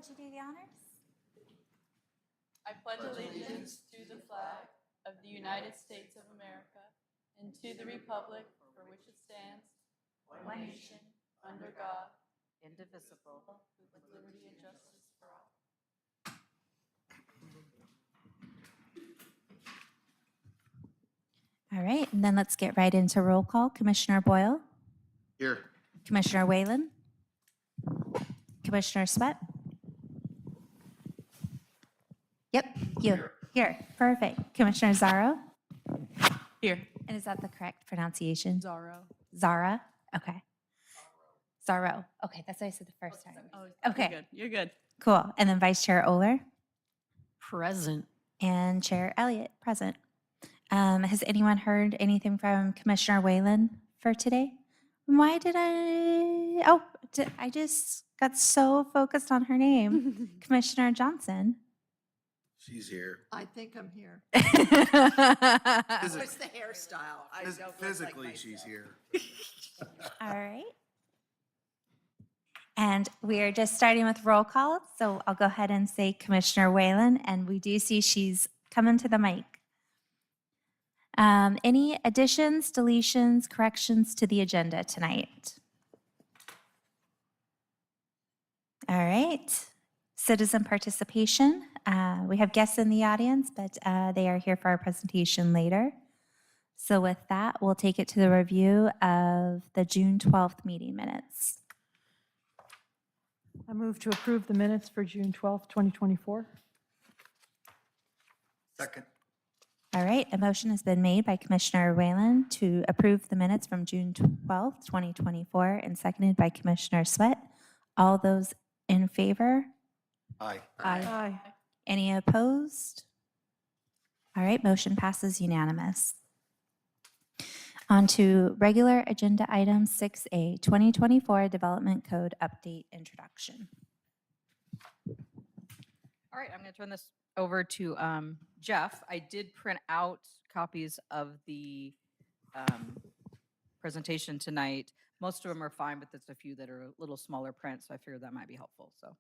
you do the honors? I pledge allegiance to the flag of the United States of America and to the republic for which it stands, one nation, under God, indivisible. with liberty and justice for all. All right, and then let's get right into roll call. Commissioner Boyle, Here. Commissioner Whalen, Commissioner Sweat. Yep, you. Here, perfect. Commissioner Zaro. Here. And is that the correct pronunciation? Zorro. Zara? Okay. Zaro. Okay, that's what I said the first time. Okay. You're good. Cool. And then Vice Chair Oler Present. and Chair Elliott, present. Has anyone heard anything from Commissioner Whalen for today? Why did I just got so focused on her name. Commissioner Johnson. She's here. I think I'm here. Physi- It's the hairstyle. I don't look like Physically, she's myself. here. All right. And we're just starting with roll call, so I'll go ahead and say Commissioner Whalen, and we do see she's coming to the mic. Any additions, deletions, corrections to the agenda tonight? All right. Citizen participation. We have guests in the audience, but they are here for our presentation later. So with that, we'll take it to the review of the June 12th meeting minutes. I move to approve the minutes for June 12th, 2024. Second. All right, a motion has been made by Commissioner Whalen to approve the minutes from June 12th, 2024, and seconded by Commissioner Sweat. All those in favor? Aye. Aye. Any opposed? All right, motion passes unanimous. On to regular agenda item 6A, 2024 Development Code Update Introduction. All right, I'm going to turn this over to Jeff. I did print out copies of the presentation tonight. Most of them are fine, but there's a few that are a little smaller print, so I figured that might be helpful. So,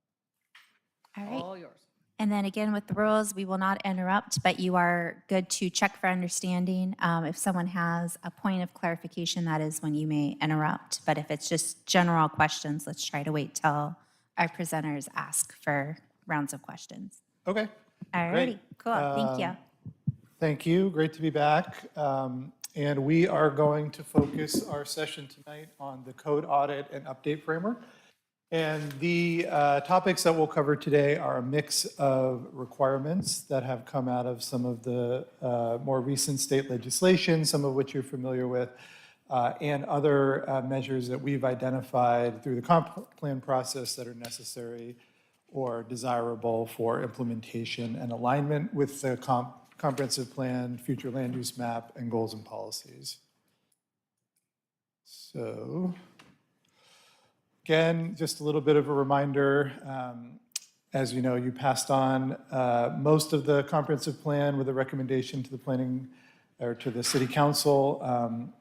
All right. all yours. And then again, with the rules, we will not interrupt, but you are good to check for understanding. If someone has a point of clarification, that is when you may interrupt. But if it's just general questions, let's try to wait till our presenters ask for rounds of questions. Okay, All righty, cool, thank you. thank you. Great to be back. And we are going to focus our session tonight on the code audit and update framework. And the topics that we'll cover today are a mix of requirements that have come out of some of the more recent state legislation, some of which you're familiar with, and other measures that we've identified through the comp plan process that are necessary or desirable for implementation and alignment with the comprehensive plan, future land use map, and goals and policies. So, again, just a little bit of a reminder. As you know, you passed on most of the comprehensive plan with a recommendation to the planning or to the city council.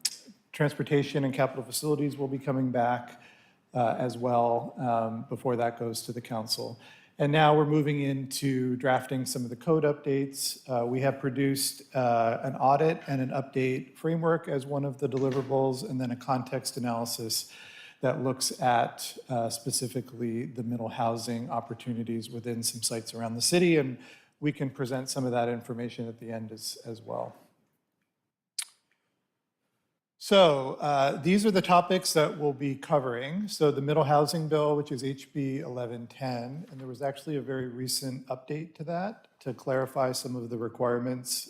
Transportation and capital facilities will be coming back as well before that goes to the council. And now we're moving into drafting some of the code updates. We have produced an audit and an update framework as one of the deliverables, and then a context analysis that looks at specifically the middle housing opportunities within some sites around the city. And we can present some of that information at the end as well. So these are the topics that we'll be covering. So the middle housing bill, which is HB 1110, and there was actually a very recent update to that to clarify some of the requirements.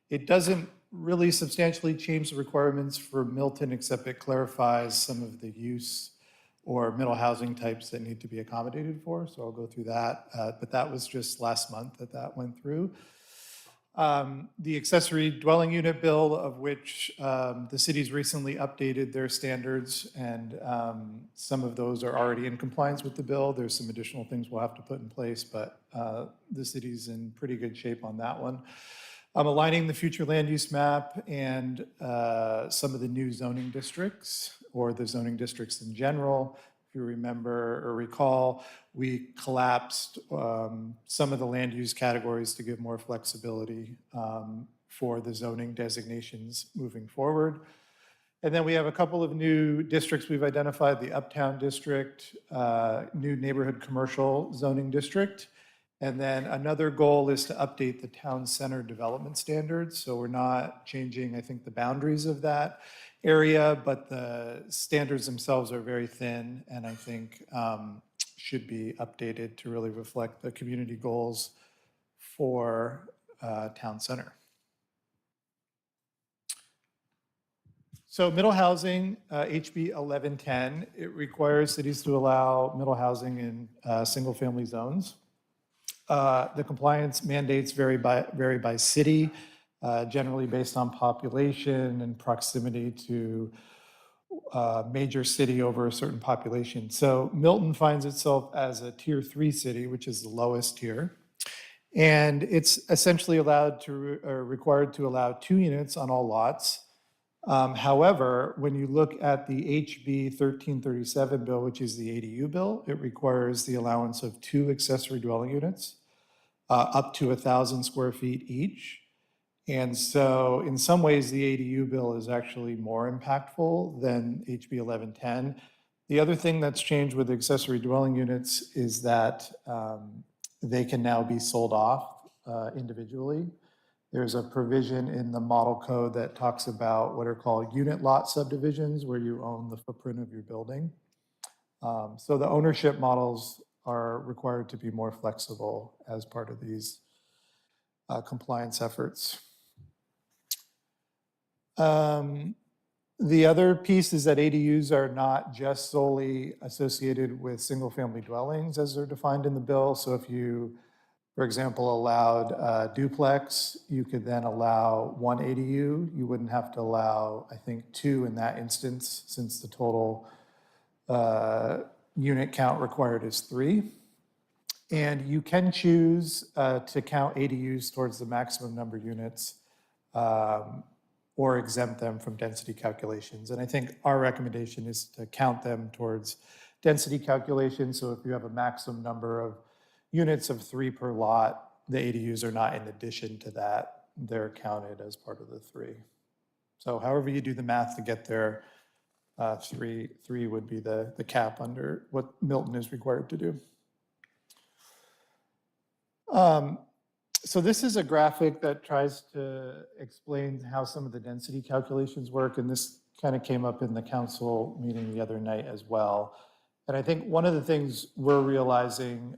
It doesn't really substantially change the requirements for Milton, except it clarifies some of the use or middle housing types that need to be accommodated for. So I'll go through that. But that was just last month that went through. The accessory dwelling unit bill, of which the city's recently updated their standards, and some of those are already in compliance with the bill. There's some additional things we'll have to put in place, but the city's in pretty good shape on that one. Aligning the future land use map and some of the new zoning districts, or the zoning districts in general, if you remember or recall, we collapsed some of the land use categories to give more flexibility for the zoning designations moving forward. And then we have a couple of new districts we've identified, the Uptown District, new neighborhood commercial zoning district. And then another goal is to update the town center development standards. So we're not changing, I think, the boundaries of that area, but the standards themselves are very thin and I think should be updated to really reflect the community goals for town center. So middle housing, HB 1110, it requires cities to allow middle housing in single-family zones. The compliance mandates vary by city, generally based on population and proximity to major city over a certain population. So Milton finds itself as a tier 3 city, which is the lowest tier. And it's essentially required to allow 2 units on all lots. However, when you look at the HB 1337 bill, which is the ADU bill, it requires the allowance of 2 accessory dwelling units, up to 1,000 square feet each. And so in some ways, the ADU bill is actually more impactful than HB 1110. The other thing that's changed with accessory dwelling units is that they can now be sold off individually. There's a provision in the model code that talks about what are called unit lot subdivisions, where you own the footprint of your building. So the ownership models are required to be more flexible as part of these compliance efforts. The other piece is that ADUs are not just solely associated with single-family dwellings as they're defined in the bill. So if you, for example, allowed duplex, you could then allow 1 ADU. You wouldn't have to allow, I think, 2 in that instance, since the total unit count required is 3. And you can choose to count ADUs towards the maximum number of units or exempt them from density calculations. And I think our recommendation is to count them towards density calculations. So if you have a maximum number of units of 3 per lot, the ADUs are not in addition to that. They're counted as part of the 3. So however you do the math to get there, 3 would be the cap under what Milton is required to do. So this is a graphic that tries to explain how some of the density calculations work, and this kind of came up in the council meeting the other night as well. And I think one of the things we're realizing,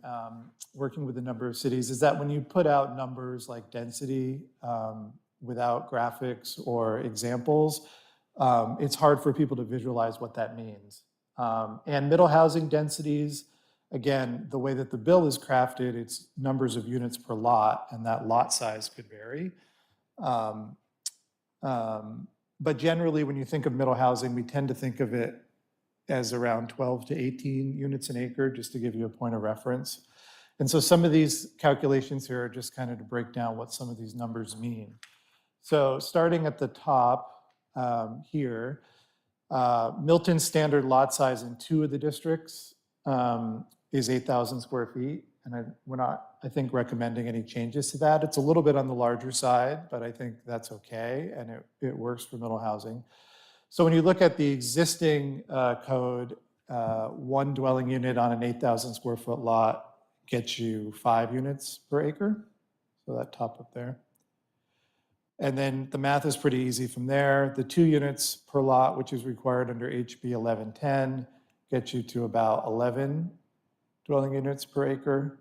working with a number of cities, is that when you put out numbers like density without graphics or examples, it's hard for people to visualize what that means. And middle housing densities, again, the way that the bill is crafted, it's numbers of units per lot, and that lot size could vary. But generally, when you think of middle housing, we tend to think of it as around 12 to 18 units an acre, just to give you a point of reference. And so some of these calculations here are just kind of to break down what some of these numbers mean. So starting at the top here, Milton's standard lot size in 2 of the districts is 8,000 square feet. And we're not, I think, recommending any changes to that. It's a little bit on the larger side, but I think that's okay, and it works for middle housing. So when you look at the existing code, 1 dwelling unit on an 8,000 square foot lot gets you 5 units per acre. So that top up there. And then the math is pretty easy from there. The 2 units per lot, which is required under HB 1110, gets you to about 11 dwelling units per acre.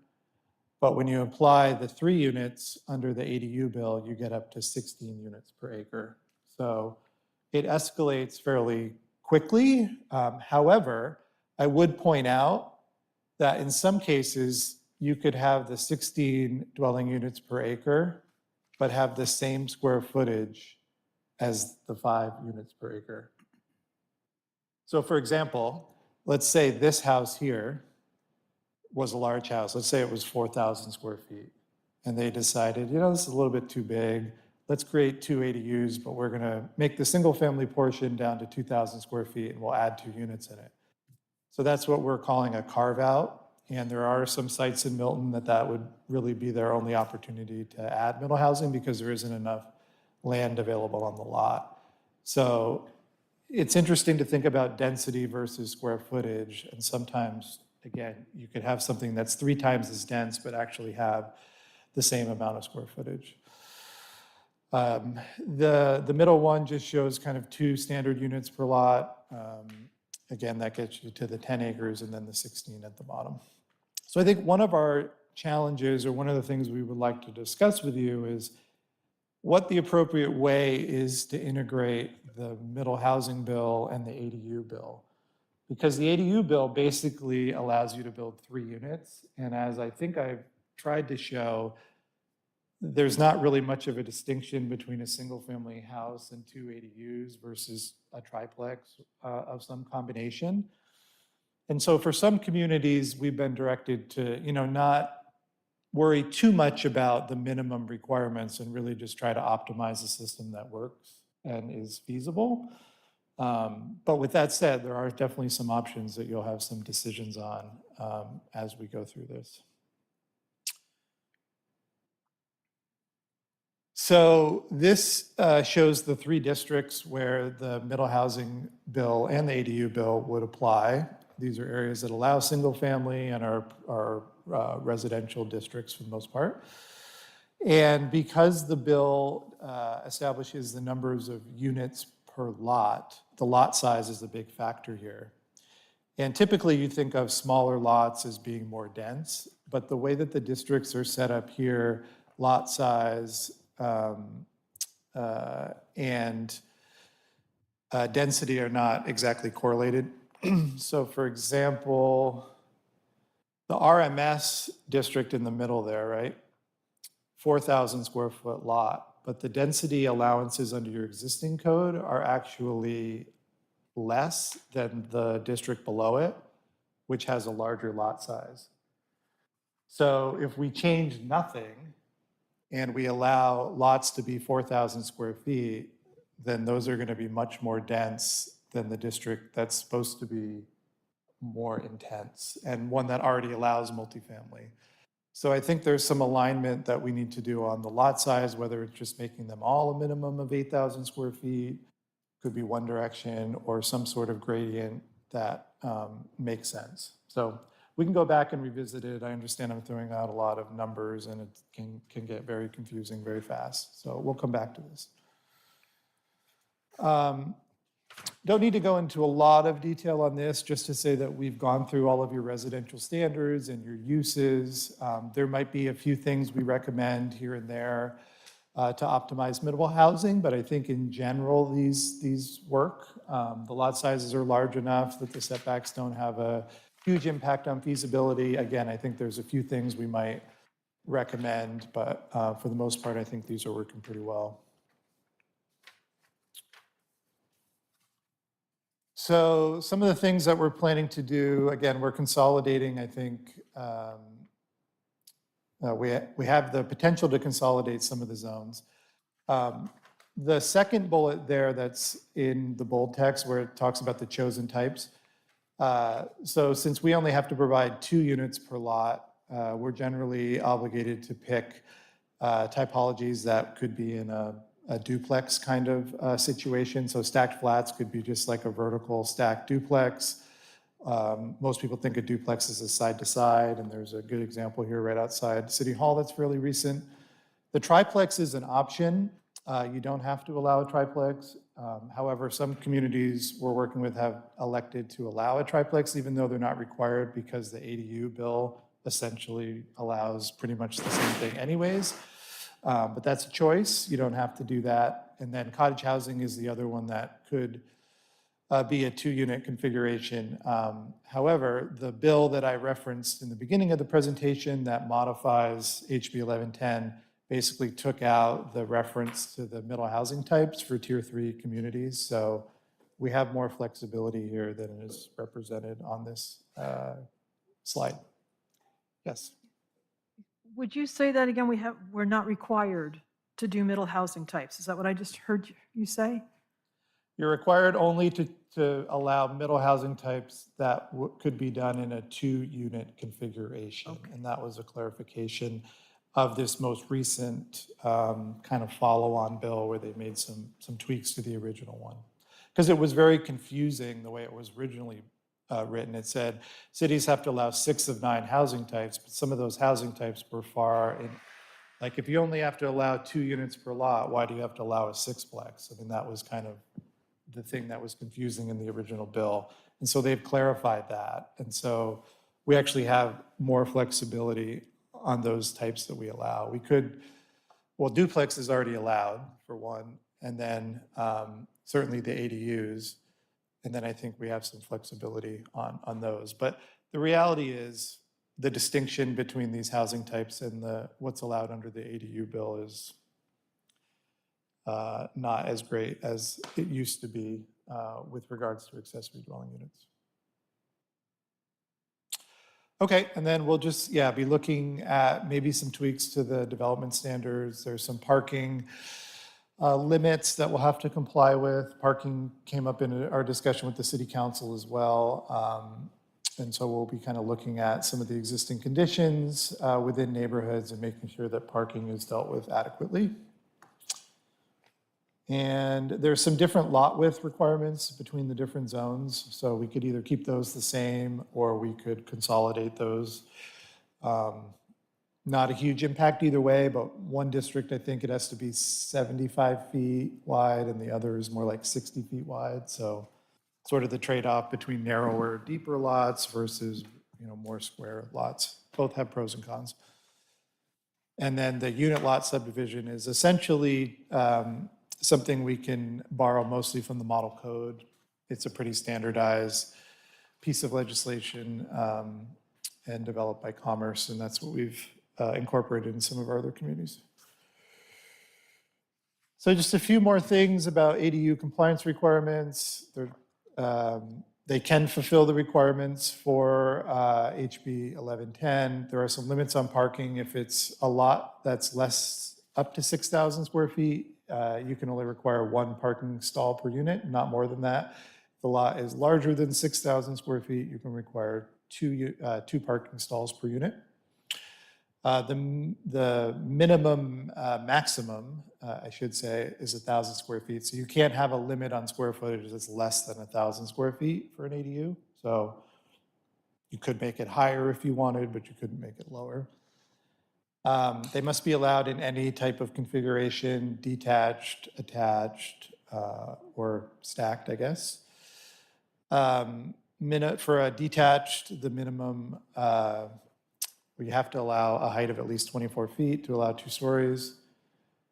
But when you apply the 3 units under the ADU bill, you get up to 16 units per acre. So it escalates fairly quickly. However, I would point out that in some cases, you could have the 16 dwelling units per acre, but have the same square footage as the 5 units per acre. So for example, let's say this house here was a large house. Let's say it was 4,000 square feet. And they decided, you know, this is a little bit too big. Let's create 2 ADUs, but we're going to make the single family portion down to 2,000 square feet and we'll add 2 units in it. So that's what we're calling a carve-out. And there are some sites in Milton that would really be their only opportunity to add middle housing because there isn't enough land available on the lot. So it's interesting to think about density versus square footage. And sometimes, again, you could have something that's 3 times as dense, but actually have the same amount of square footage. The middle one just shows kind of 2 standard units per lot. Again, that gets you to the 10 acres and then the 16 at the bottom. So I think one of our challenges, or one of the things we would like to discuss with you, is what the appropriate way is to integrate the middle housing bill and the ADU bill. Because the ADU bill basically allows you to build 3 units. And as I think I've tried to show, there's not really much of a distinction between a single-family house and 2 ADUs versus a triplex of some combination. And so for some communities, we've been directed to, not worry too much about the minimum requirements and really just try to optimize a system that works and is feasible. But with that said, there are definitely some options that you'll have some decisions on as we go through this. So this shows the 3 districts where the middle housing bill and the ADU bill would apply. These are areas that allow single family and are residential districts for the most part. And because the bill establishes the numbers of units per lot, the lot size is a big factor here. And typically you think of smaller lots as being more dense, but the way that the districts are set up here, lot size and density are not exactly correlated. So for example, the RMS district in the middle there, right? 4,000 square foot lot, but the density allowances under your existing code are actually less than the district below it, which has a larger lot size. So if we change nothing and we allow lots to be 4,000 square feet, then those are going to be much more dense than the district that's supposed to be more intense and one that already allows multifamily. So I think there's some alignment that we need to do on the lot size, whether it's just making them all a minimum of 8,000 square feet, could be one direction, or some sort of gradient that makes sense. So we can go back and revisit it. I understand I'm throwing out a lot of numbers and it can get very confusing very fast. So we'll come back to this. Don't need to go into a lot of detail on this, just to say that we've gone through all of your residential standards and your uses. There might be a few things we recommend here and there to optimize middle housing, but I think in general, these work. The lot sizes are large enough that the setbacks don't have a huge impact on feasibility. Again, I think there's a few things we might recommend, but for the most part, I think these are working pretty well. So some of the things that we're planning to do, again, we're consolidating, I think, we have the potential to consolidate some of the zones. The second bullet there that's in the bold text where it talks about the chosen types. So since we only have to provide 2 units per lot, we're generally obligated to pick typologies that could be in a duplex kind of situation. So stacked flats could be just like a vertical stacked duplex. Most people think a duplex is a side to side, and there's a good example here right outside City Hall that's fairly recent. The triplex is an option. You don't have to allow a triplex. However, some communities we're working with have elected to allow a triplex, even though they're not required, because the ADU bill essentially allows pretty much the same thing anyways. But that's a choice. You don't have to do that. And then cottage housing is the other one that could be a 2-unit configuration. However, the bill that I referenced in the beginning of the presentation that modifies HB 1110 basically took out the reference to the middle housing types for Tier 3 communities. So we have more flexibility here than is represented on this slide. Yes. Would you say that again? We're not required to do middle housing types. Is that what I just heard you say? You're required only to allow middle housing types that could be done in a 2-unit configuration. And that was a clarification of this most recent kind of follow-on bill where they made some tweaks to the original one. Because it was very confusing the way it was originally written. It said cities have to allow 6 of 9 housing types, but some of those housing types were far in, like if you only have to allow 2 units per lot, why do you have to allow a sixplex? I mean, that was kind of the thing that was confusing in the original bill. And so they've clarified that. And so we actually have more flexibility on those types that we allow. We could, well, duplex is already allowed for one, and then certainly the ADUs. And then I think we have some flexibility on those. But the reality is the distinction between these housing types and what's allowed under the ADU bill is not as great as it used to be with regards to accessory dwelling units. Okay, and then we'll just, be looking at maybe some tweaks to the development standards. There's some parking limits that we'll have to comply with. Parking came up in our discussion with the city council as well. And so we'll be kind of looking at some of the existing conditions within neighborhoods and making sure that parking is dealt with adequately. And there's some different lot width requirements between the different zones. So we could either keep those the same or we could consolidate those. Not a huge impact either way, but one district, I think it has to be 75 feet wide and the other is more like 60 feet wide. So sort of the trade-off between narrower, deeper lots versus, more square lots. Both have pros and cons. And then the unit lot subdivision is essentially something we can borrow mostly from the model code. It's a pretty standardized piece of legislation and developed by Commerce, and that's what we've incorporated in some of our other communities. So just a few more things about ADU compliance requirements. They can fulfill the requirements for HB 1110. There are some limits on parking. If it's a lot that's less up to 6,000 square feet, you can only require 1 parking stall per unit, not more than that. If the lot is larger than 6,000 square feet, you can require two parking stalls per unit. The minimum, maximum, I should say, is 1,000 square feet. So you can't have a limit on square footage that's less than 1,000 square feet for an ADU. So you could make it higher if you wanted, but you couldn't make it lower. They must be allowed in any type of configuration, detached, attached, or stacked, I guess. For a detached, the minimum, we have to allow a height of at least 24 feet to allow 2 stories.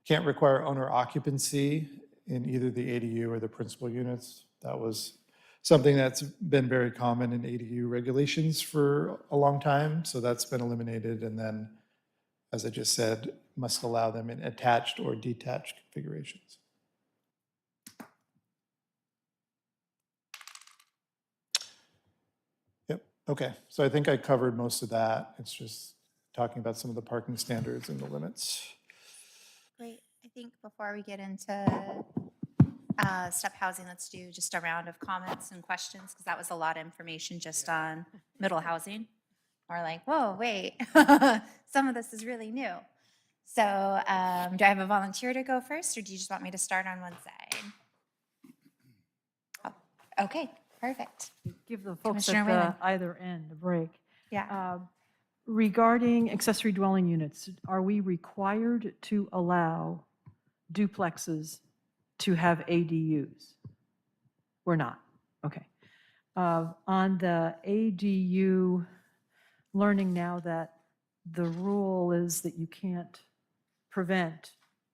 Can't require owner occupancy in either the ADU or the principal units. That was something that's been very common in ADU regulations for a long time, so that's been eliminated. And then, as I just said, must allow them in attached or detached configurations. Yep, okay, so I think I covered most of that. It's just talking about some of the parking standards and the limits. Great. I think before we get into step housing, let's do just a round of comments and questions, because that was a lot of information just on middle housing. We're like, whoa, wait, some of this is really new. So do I have a volunteer to go first, or do you just want me to start on one side? Oh, okay, perfect. Give the folks Commissioner at Whalen. either end a break. Yeah. Regarding accessory dwelling units, are we required to allow duplexes to have ADUs? We're not. Okay. On the ADU, learning now that the rule is that you can't prevent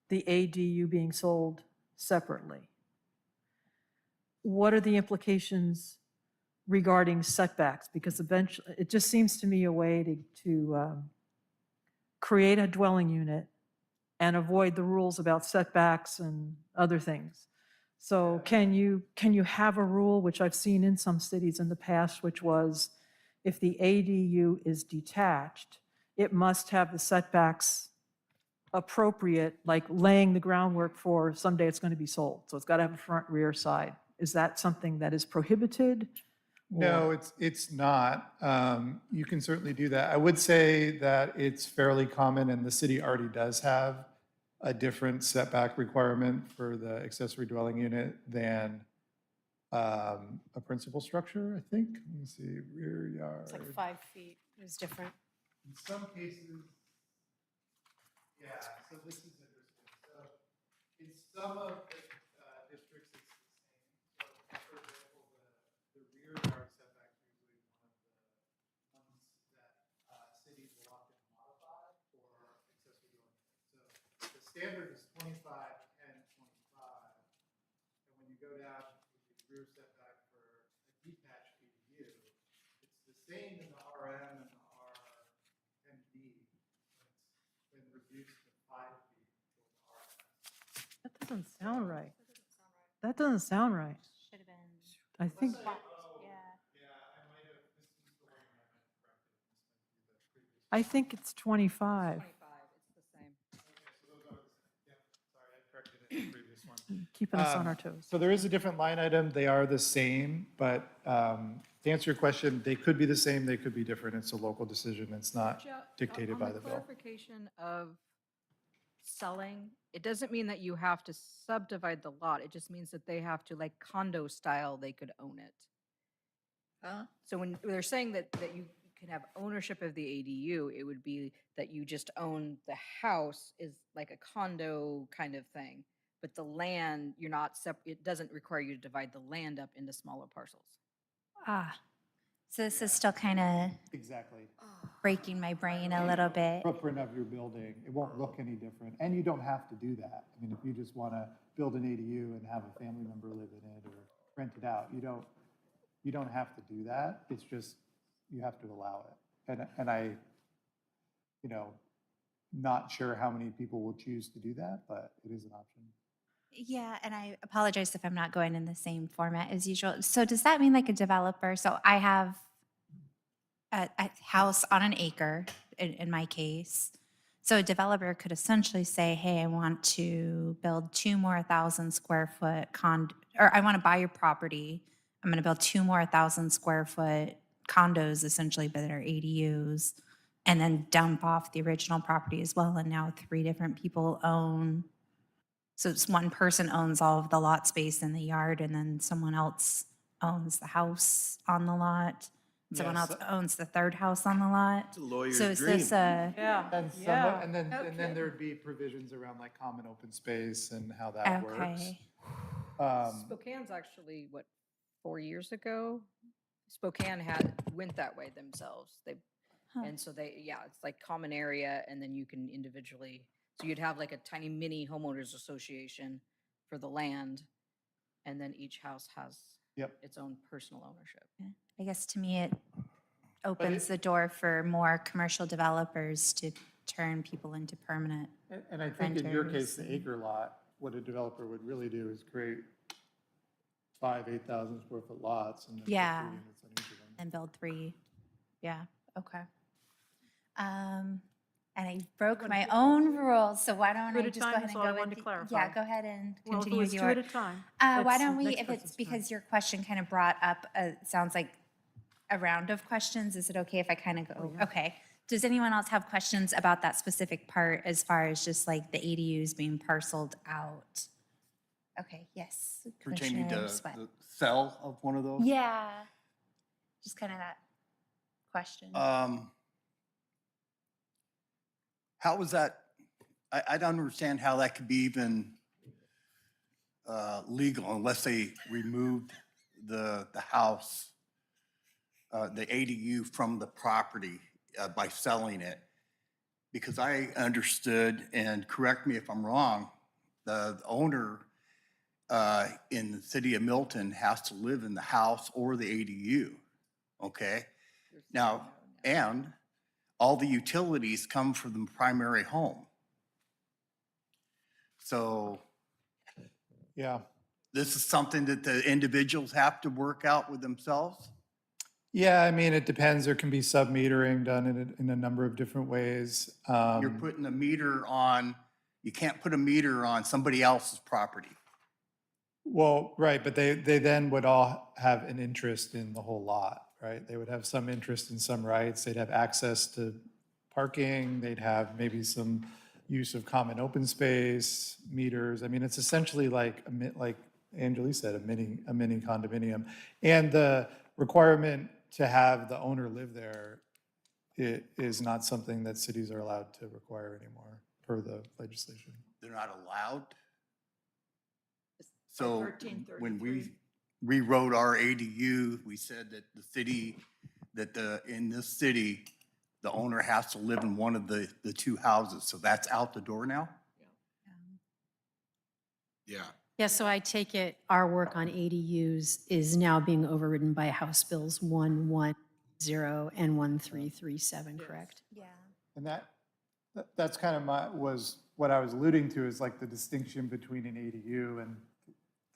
the ADU being sold separately. What are the implications regarding setbacks? Because eventually, it just seems to me a way to create a dwelling unit and avoid the rules about setbacks and other things. So can you have a rule, which I've seen in some cities in the past, which was if the ADU is detached, it must have the setbacks appropriate, like laying the groundwork for someday it's going to be sold. So it's got to have a front, rear, side. Is that something that is prohibited? No, it's not. You can certainly do that. I would say that it's fairly common, and the city already does have a different setback requirement for the accessory dwelling unit than a principal structure, I think. Let me see, rear yard. It's like 5 feet. It was different. In some cases, yeah, so this is interesting. So in some of the districts, it's the same. So for example, the rear yard setback is usually one of the ones that cities will often modify for accessory dwelling units. So the standard is 25, 10, 25. And when you go down to the rear setback for a detached ADU, it's the same in the RM and the RMD. It's been reduced to 5 feet for the RS. That doesn't sound right. That doesn't sound right. Should have been. I think, Yeah. Yeah, I might have, this is the one I meant to correct it. This might be the previous. I think it's 25. 25, it's the same. Okay, so those are the same. Yep, sorry, I corrected it in the previous one. Keeping us on Um, our toes. So there is a different line item. They are the same, but to answer your question, they could be the same, they could be different. It's a local decision. It's not dictated by the bill. Clarification of selling, it doesn't mean that you have to subdivide the lot. It just means that they have to, like condo style, they could own it. Huh? So when they're saying that you can have ownership of the ADU, it would be that you just own the house is like a condo kind of thing. But the land, you're not it doesn't require you to divide the land up into smaller parcels. Ah, so this is still kind of Exactly. breaking my brain a little bit. Footprint of your building, it won't look any different, and you don't have to do that. I mean, if you just want to build an ADU and have a family member live in it or rent it out, you don't have to do that. It's just, you have to allow it. And I, not sure how many people will choose to do that, but it is an option. Yeah, and I apologize if I'm not going in the same format as usual. So does that mean like a developer? So I have a house on an acre in my case. So a developer could essentially say, hey, I want to build 2 more 1,000-square-foot or I want to buy your property. I'm going to build 2 more 1,000-square-foot condos, essentially, but they're ADUs, and then dump off the original property as well. And now 3 different people own. So it's one person owns all of the lot space in the yard, and then someone else owns the house on the lot. and Someone Yes. else owns the 3rd house on the lot. It's a lawyer's So is dream. this a, Yeah, And some, yeah. and then Okay. there'd be provisions around like common open space and how that works. okay, Spokane's actually, 4 years ago? Spokane went that way themselves. Huh. And so it's like common area and then you can individually, so you'd have like a tiny mini homeowners association for the land. And then each house has Yep. its own personal ownership. I guess to me, it opens the door for more commercial developers to turn people into permanent. And I think in your case, renters the acre lot, what a developer would really do is create 5, 8,000 square foot lots and then put 3 Yeah. units on each of them. And build 3. Yeah, okay. And I broke my own rules, so why don't Two at I a just go time, ahead that's and all I go wanted with, to clarify. yeah, go ahead and Well, if it continue was with 2 at your. a time. Why let's- don't we, next if it's person's because turn. your question kind of brought up, sounds like a round of questions, is it okay if I kind of go? Okay. Does anyone else have questions about that specific part as far as just like the ADUs being parceled out? Okay, yes. Pertaining Commissioner to Sweat. the sell of one of those? Yeah, just kind of that question. How was that, I don't understand how that could be even legal unless they removed the house, the ADU from the property by selling it. Because I understood, and correct me if I'm wrong, the owner in the city of Milton has to live in the house or the ADU, okay? Now, and all the utilities come from the primary home. So Yeah. this is something that the individuals have to work out with themselves? Yeah, I mean, it depends. There can be sub-metering done in a number of different ways. You're putting a meter on, you can't put a meter on somebody else's property. Well, right, but they then would all have an interest in the whole lot, right? They would have some interest in some rights. They'd have access to parking. They'd have maybe some use of common open space, meters. I mean, it's essentially like, like Angeli said, a mini condominium. And the requirement to have the owner live there is not something that cities are allowed to require anymore per the legislation. They're not allowed. So 1333. when we rewrote our ADU, we said that the city, in this city, the owner has to live in one of the two houses. So that's out the door now? Yeah. Yeah, so I take it our work on ADUs is now being overridden by House Bills 110 and 1337, correct? Yeah. And that's kind of what I was alluding to is like the distinction between an ADU and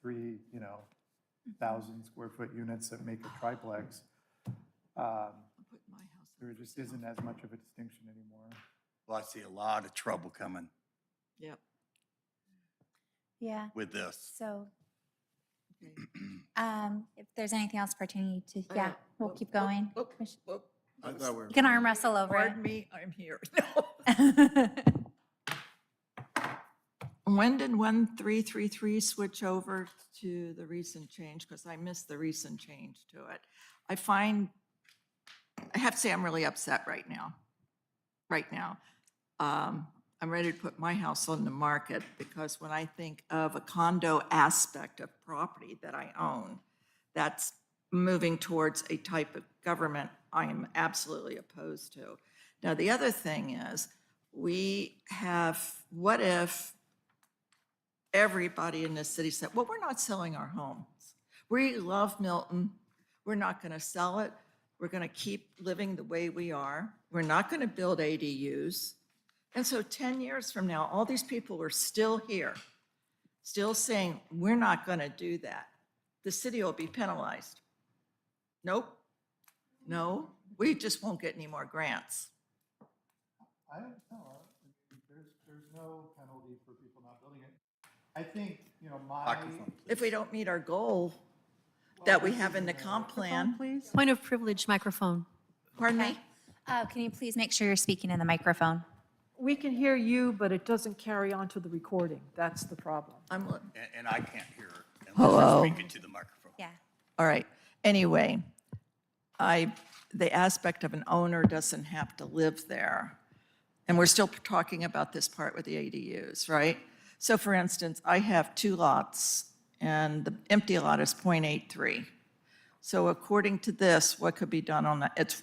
1,000 square foot units that make a triplex. There just isn't as much of a distinction anymore. Well, I see a lot of trouble coming Yep. Yeah, with this. so Okay. if there's anything else pertaining to, yeah, we'll keep going. I thought we were. You can arm wrestle over it. Pardon me, I'm here. No. When did 1333 switch over to the recent change? Because I missed the recent change to it. I have to say I'm really upset right now. I'm ready to put my house on the market because when I think of a condo aspect of property that I own, that's moving towards a type of government I am absolutely opposed to. Now, the other thing is, what if everybody in this city said, well, we're not selling our homes. We love Milton. We're not going to sell it. We're going to keep living the way we are. We're not going to build ADUs. And so 10 years from now, all these people are still here, still saying, we're not going to do that. The city will be penalized. Nope. No, we just won't get any more grants. I don't know. There's no penalty for people not building it. I think, Microphone, please. If we don't meet our goal that we have in the comp plan, Please? Point of privilege, microphone. pardon me? Can you please make sure you're speaking in the microphone? We can hear you, but it doesn't carry on to the recording. That's the problem. I'm, And I can't hear her unless Hello? you're speaking to the microphone. Yeah. all right. Anyway, the aspect of an owner doesn't have to live there. And we're still talking about this part with the ADUs, right? So for instance, I have 2 lots and the empty lot is 0.83. So according to this, what could be done on that? It's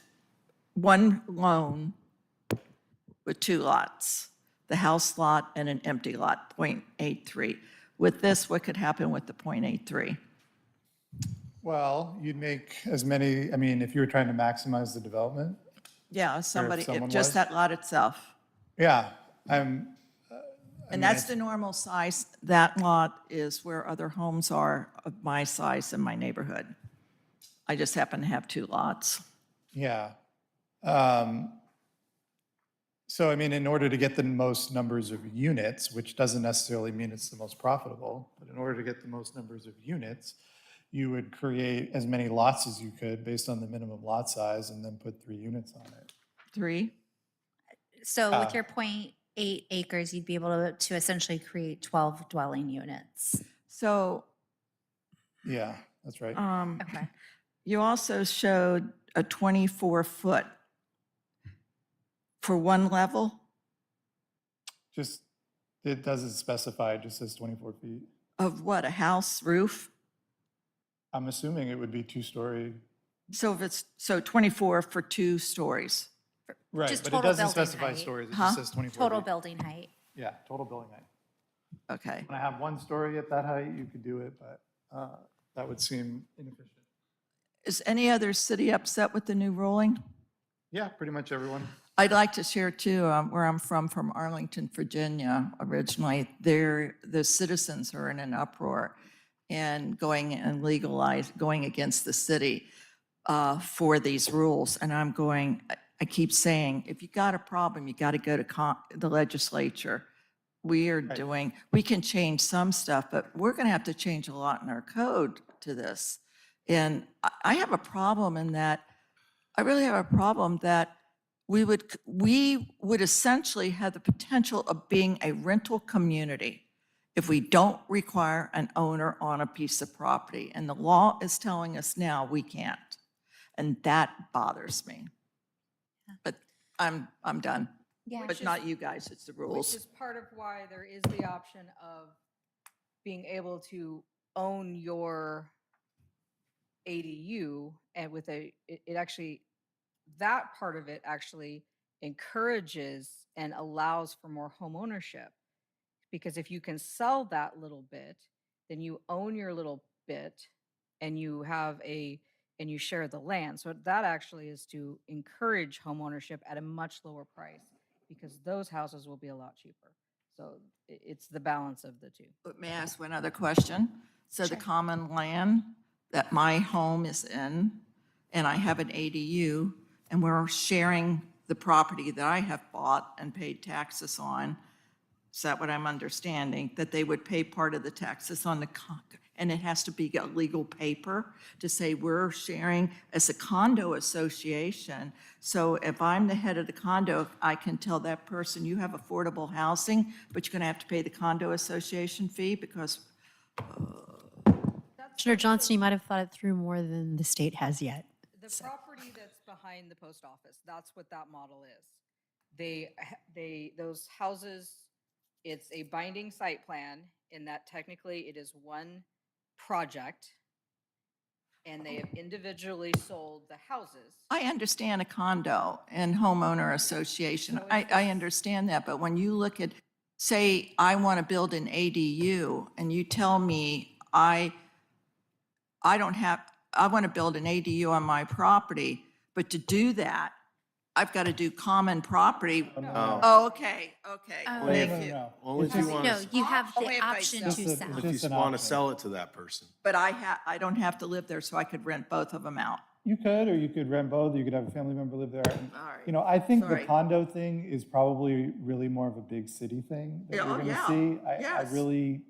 one loan with 2 lots, the house lot and an empty lot, 0.83. With this, what could happen with the 0.83? Well, you'd make as many, I mean, if you were trying to maximize the development, Yeah, somebody, someone just was? that lot itself. yeah, And that's the normal size. That lot is where other homes are of my size in my neighborhood. I just happen to have 2 lots. yeah. So, I mean, in order to get the most numbers of units, which doesn't necessarily mean it's the most profitable, but in order to get the most numbers of units, you would create as many lots as you could based on the minimum lot size and then put 3 units on it. 3? So with your 0.8 acres, you'd be able to essentially create 12 dwelling units. So Yeah, that's right. Okay. you also showed a 24-foot for one level Just, it doesn't specify, it just says 24 feet. of what, a house roof? I'm assuming it would be 2-story. So if it's, so 24 for 2 stories. Right, Just but it total doesn't building specify height. stories, it Huh? just says 24 Total feet. building height. Yeah, total building height. Okay. When I have 1 story at that height, you could do it, but that would seem inefficient. Is any other city upset with the new ruling? Yeah, pretty much everyone. I'd like to share too, where I'm from Arlington, Virginia, originally. The citizens are in an uproar and going against the city. for these rules. And I'm going, I keep saying, if you got a problem, you got to go to the legislature. We are doing, we can change some stuff, but we're going to have to change a lot in our code to this. And I have a problem in that, I really have a problem that we would essentially have the potential of being a rental community if we don't require an owner on a piece of property. And the law is telling us now we can't. And that bothers me. But I'm done. Yeah. But not you guys, it's the Which rules. is part of why there is the option of being able to own your ADU and with it actually, that part of it actually encourages and allows for more home ownership. Because if you can sell that little bit, then you own your little bit and you share the land. So that actually is to encourage home ownership at a much lower price because those houses will be a lot cheaper. So it's the balance of the two. But may I ask one other question? So the common land that my home is in, and I have an ADU, and we're sharing the property that I have bought and paid taxes on, is that what I'm understanding? That they would pay part of the taxes on the, and it has to be a legal paper to say we're sharing as a condo association. So if I'm the head of the condo, I can tell that person, you have affordable housing, but you're going to have to pay the condo association fee because, Commissioner Johnson, you might have thought it through more than the state has yet. The property that's behind the post office, that's what that model is. Those houses, it's a binding site plan in that technically it is one project and they have individually sold the houses. I understand a condo and homeowner association. I understand that, but when you look at, say, I want to build an ADU and you tell me I want to build an ADU on my property, but to do that, I've got to do common property. No. Oh, okay, okay, Oh. thank you. Only if you want No, to, you have Only the if I option sell. to sell. if you want to sell it to that person. But I don't have to live there, so I could rent both of them out. You could, or you could rent both, you could have a family member live there. And, All right. You know, I think the Sorry. condo thing is probably really more of a big city thing that Yeah, you're oh, gonna yeah. see. I Yes. really,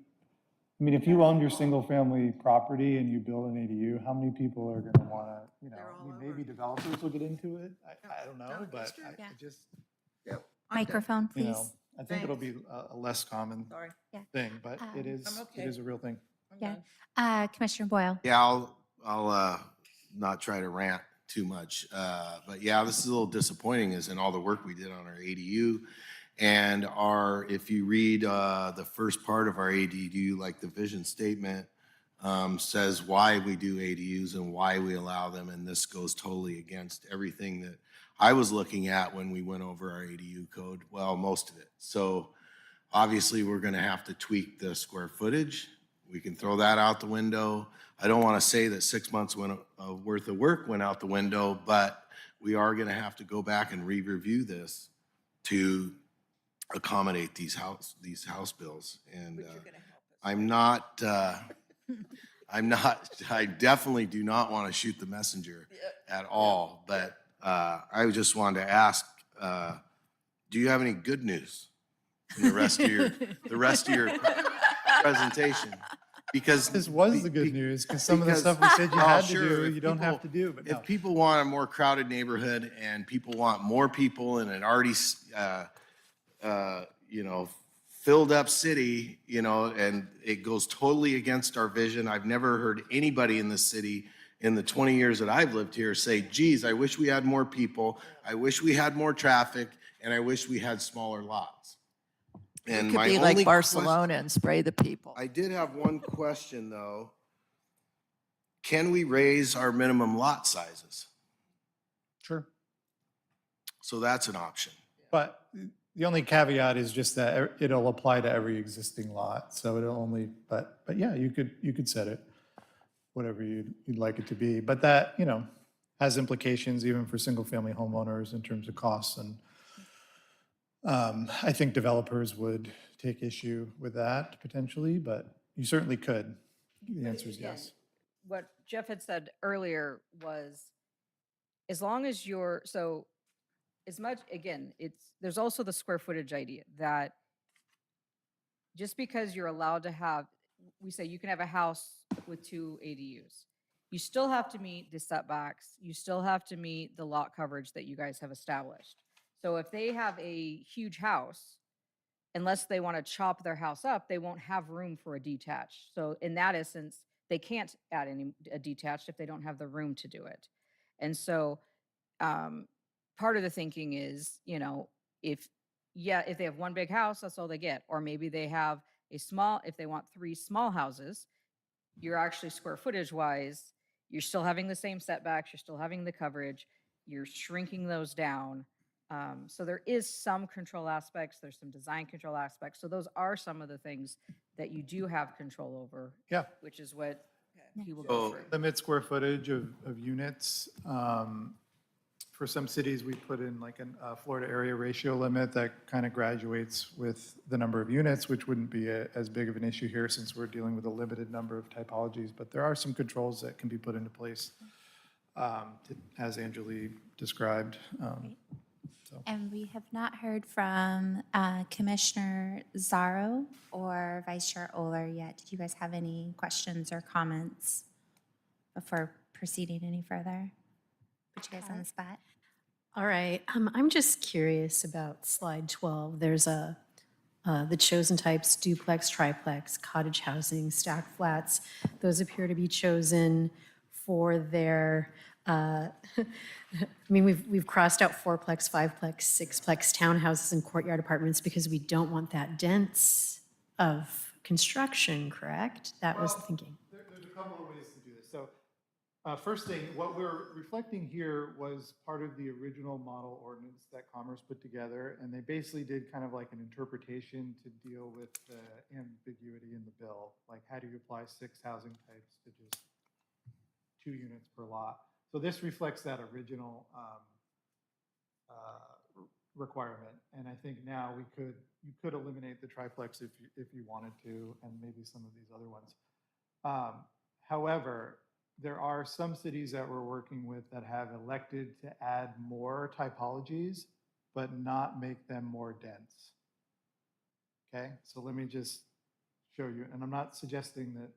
I mean, if you own your single-family property and you build an ADU, how many people are gonna wanna, you know, They're all I mean, over. maybe developers will get into it, I don't know, No, but that's true. I Yeah. just, Yep, I'm done. Microphone, you know, please. I think it'll Thanks. be a less common Sorry. thing, but it is, I'm it okay. is a real thing. I'm Yeah. done. Commissioner Boyle. Yeah, I'll not try to rant too much. But yeah, this is a little disappointing is in all the work we did on our ADU. And if you read the first part of our ADU, like the vision statement, says why we do ADUs and why we allow them. And this goes totally against everything that I was looking at when we went over our ADU code. Well, most of it. So obviously, we're going to have to tweak the square footage. We can throw that out the window. I don't want to say that 6 months worth of work went out the window, but we are going to have to go back and re-review this to accommodate these house bills. And But you're gonna help us. I definitely do not want to shoot the messenger at all, but I just wanted to ask, do you have any good news in the rest of your presentation? Because This was the good news, because some of the stuff we said you Oh, had to sure, do, if you don't have to people- do, but no. If people want a more crowded neighborhood and people want more people in an already, filled up city, and it goes totally against our vision. I've never heard anybody in the city in the 20 years that I've lived here say, geez, I wish we had more people. I wish we had more traffic and I wish we had smaller lots. It And could my be only like Barcelona and spray the people. I did have one question, though. Can we raise our minimum lot sizes? Sure. So that's an option. But the only caveat is just that it'll apply to every existing lot, so it'll only, but yeah, you could set it whatever you'd like it to be. But that, has implications even for single-family homeowners in terms of costs, and I think developers would take issue with that potentially, but you certainly could. The answer is yes. What Jeff had said earlier was as long as you're, so as much, again, there's also the square footage idea that just because you're allowed to have, we say you can have a house with 2 ADUs. You still have to meet the setbacks. You still have to meet the lot coverage that you guys have established. So if they have a huge house, unless they want to chop their house up, they won't have room for a detached. So in that essence, they can't add a detached if they don't have the room to do it. And so part of the thinking is, if they have one big house, that's all they get. Or maybe they have if they want 3 small houses, you're actually square footage wise, you're still having the same setbacks, you're still having the coverage, you're shrinking those down. So there is some control aspects, there's some design control aspects. So those are some of the things that you do have control over. Yeah. Which is what he will So- go through. Limit square footage of units. For some cities, we put in like a Florida area ratio limit that kind of graduates with the number of units, which wouldn't be as big of an issue here since we're dealing with a limited number of typologies. But there are some controls that can be put into place, as Anjali described. And we have not heard from Commissioner Zaro or Vice Chair Oler yet. Did you guys have any questions or comments before proceeding any further? Put you guys on the spot. All right, I'm just curious about slide 12. There's the chosen types, duplex, triplex, cottage housing, stacked flats. Those appear to be chosen for their, I mean, we've crossed out fourplex, fiveplex, sixplex townhouses and courtyard apartments because we don't want that dense of construction, correct? That was the thinking. There's a couple of ways to do this. So first thing, what we're reflecting here was part of the original model ordinance that Commerce put together, and they basically did kind of like an interpretation to deal with the ambiguity in the bill. Like, how do you apply 6 housing types to just 2 units per lot? So this reflects that original requirement, and I think now you could eliminate the triplex if you wanted to, and maybe some of these other ones. However, there are some cities that we're working with that have elected to add more typologies, but not make them more dense. Okay, so let me just show you, and I'm not suggesting that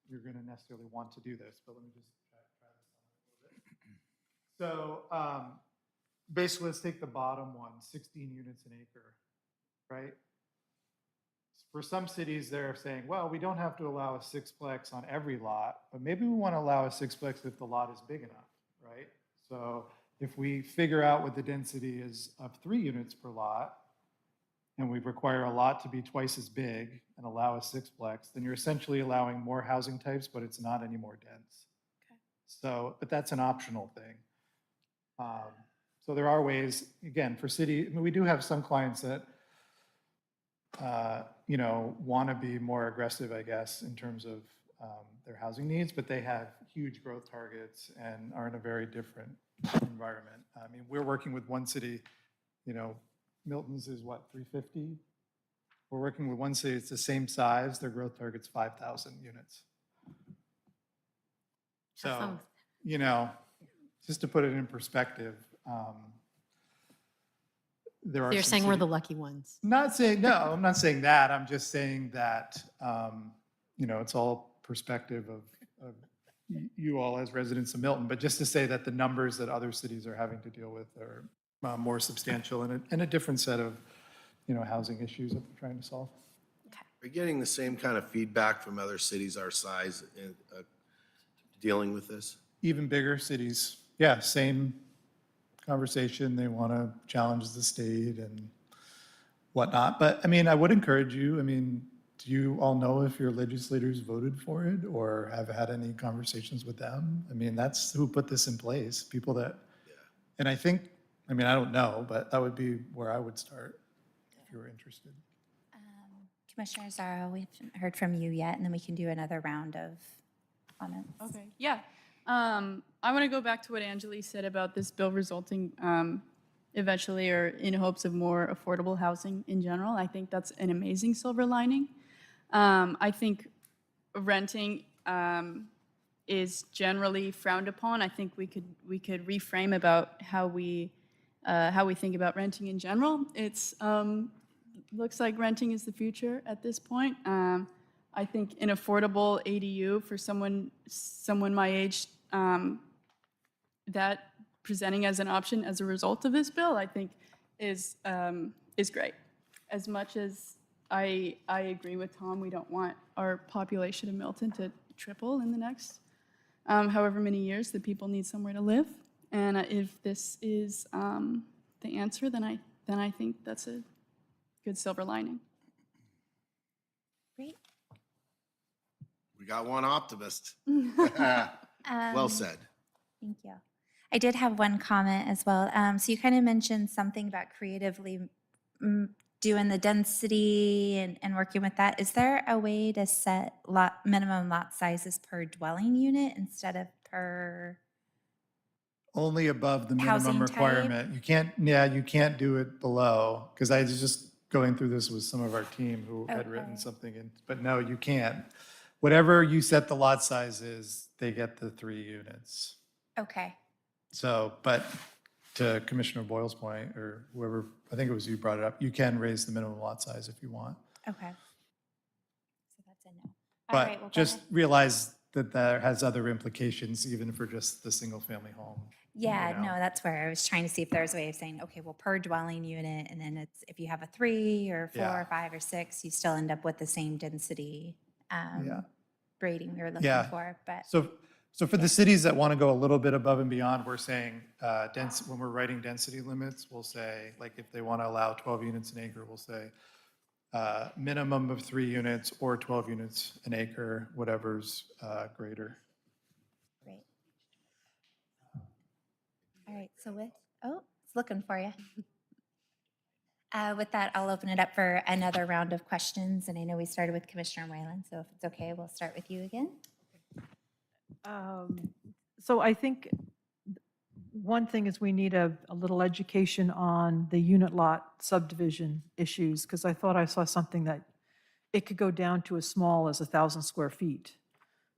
you're going to necessarily want to do this, but let me just try this on a little bit. So basically, let's take the bottom one, 16 units an acre, right? For some cities, they're saying, well, we don't have to allow a sixplex on every lot, but maybe we want to allow a sixplex if the lot is big enough, right? So if we figure out what the density is of 3 units per lot, and we require a lot to be twice as big and allow a sixplex, then you're essentially allowing more housing types, but it's not any more dense. Okay. So, but that's an optional thing. So there are ways, again, for city, I mean, we do have some clients that want to be more aggressive, I guess, in terms of their housing needs, but they have huge growth targets and are in a very different environment. I mean, we're working with one city, Milton's is what, 350? We're working with one city, it's the same size, their growth target's 5,000 units. So, just to put it in perspective, there are You're some saying we're city- the lucky ones. no, I'm not saying that. I'm just saying that, it's all perspective of you all as residents of Milton, but just to say that the numbers that other cities are having to deal with are more substantial and a different set of, housing issues that they're trying to solve. Are you getting the same kind of feedback from other cities our size in dealing with this? Even bigger cities, yeah, same conversation. They want to challenge the state and whatnot. But I mean, I would encourage you, do you all know if your legislators voted for it or have had any conversations with them? That's who put this in place, people that, and I think, I don't know, but that would be where I would start if you were interested. Commissioner Zaro, we haven't heard from you yet, and then we can do another round of comments. Okay, yeah. I want to go back to what Anjali said about this bill resulting eventually or in hopes of more affordable housing in general. I think that's an amazing silver lining. I think renting is generally frowned upon. I think we could reframe about how we think about renting in general. It's looks like renting is the future at this point. I think an affordable ADU for someone my age, that presenting as an option as a result of this bill, I think is great. As much as I agree with Tom, we don't want our population of Milton to triple in the next however many years that people need somewhere to live. And if this is the answer, then I think that's a good silver lining. Great. We got one optimist. Well said. Thank you. I did have one comment as well. So you kind of mentioned something about creatively doing the density and working with that. Is there a way to set minimum lot sizes per dwelling unit instead of per? Only above the Housing minimum type? requirement. You can't do it below, because I was just going through this with some of our team who had written Okay. something in, but no, you can't. Whatever you set the lot size is, they get the 3 units. Okay. So, but to Commissioner Boyle's point, or whoever, I think it was you brought it up, you can raise the minimum lot size if you want. Okay. So that's a no. All right, well, But go just ahead. realize that that has other implications even for just the single-family home. Yeah, know. no, that's where I was trying to see if there was a way of saying, okay, well, per dwelling unit, and then it's, if you have a 3 or 4 Yeah. or 5 or 6, you still end up with the same density Yeah. rating we were looking Yeah. for, but. So for the cities that want to go a little bit above and beyond, we're saying, when we're writing density limits, we'll say, like, if they want to allow 12 units an acre, we'll say, minimum of 3 units or 12 units an acre, whatever's greater. Great. All right, so it's looking for you. With that, I'll open it up for another round of questions, and I know we started with Commissioner Whalen, so if it's okay, we'll start with you again. So I think one thing is we need a little education on the unit lot subdivision issues, because I thought I saw something that it could go down to as small as 1,000 square feet.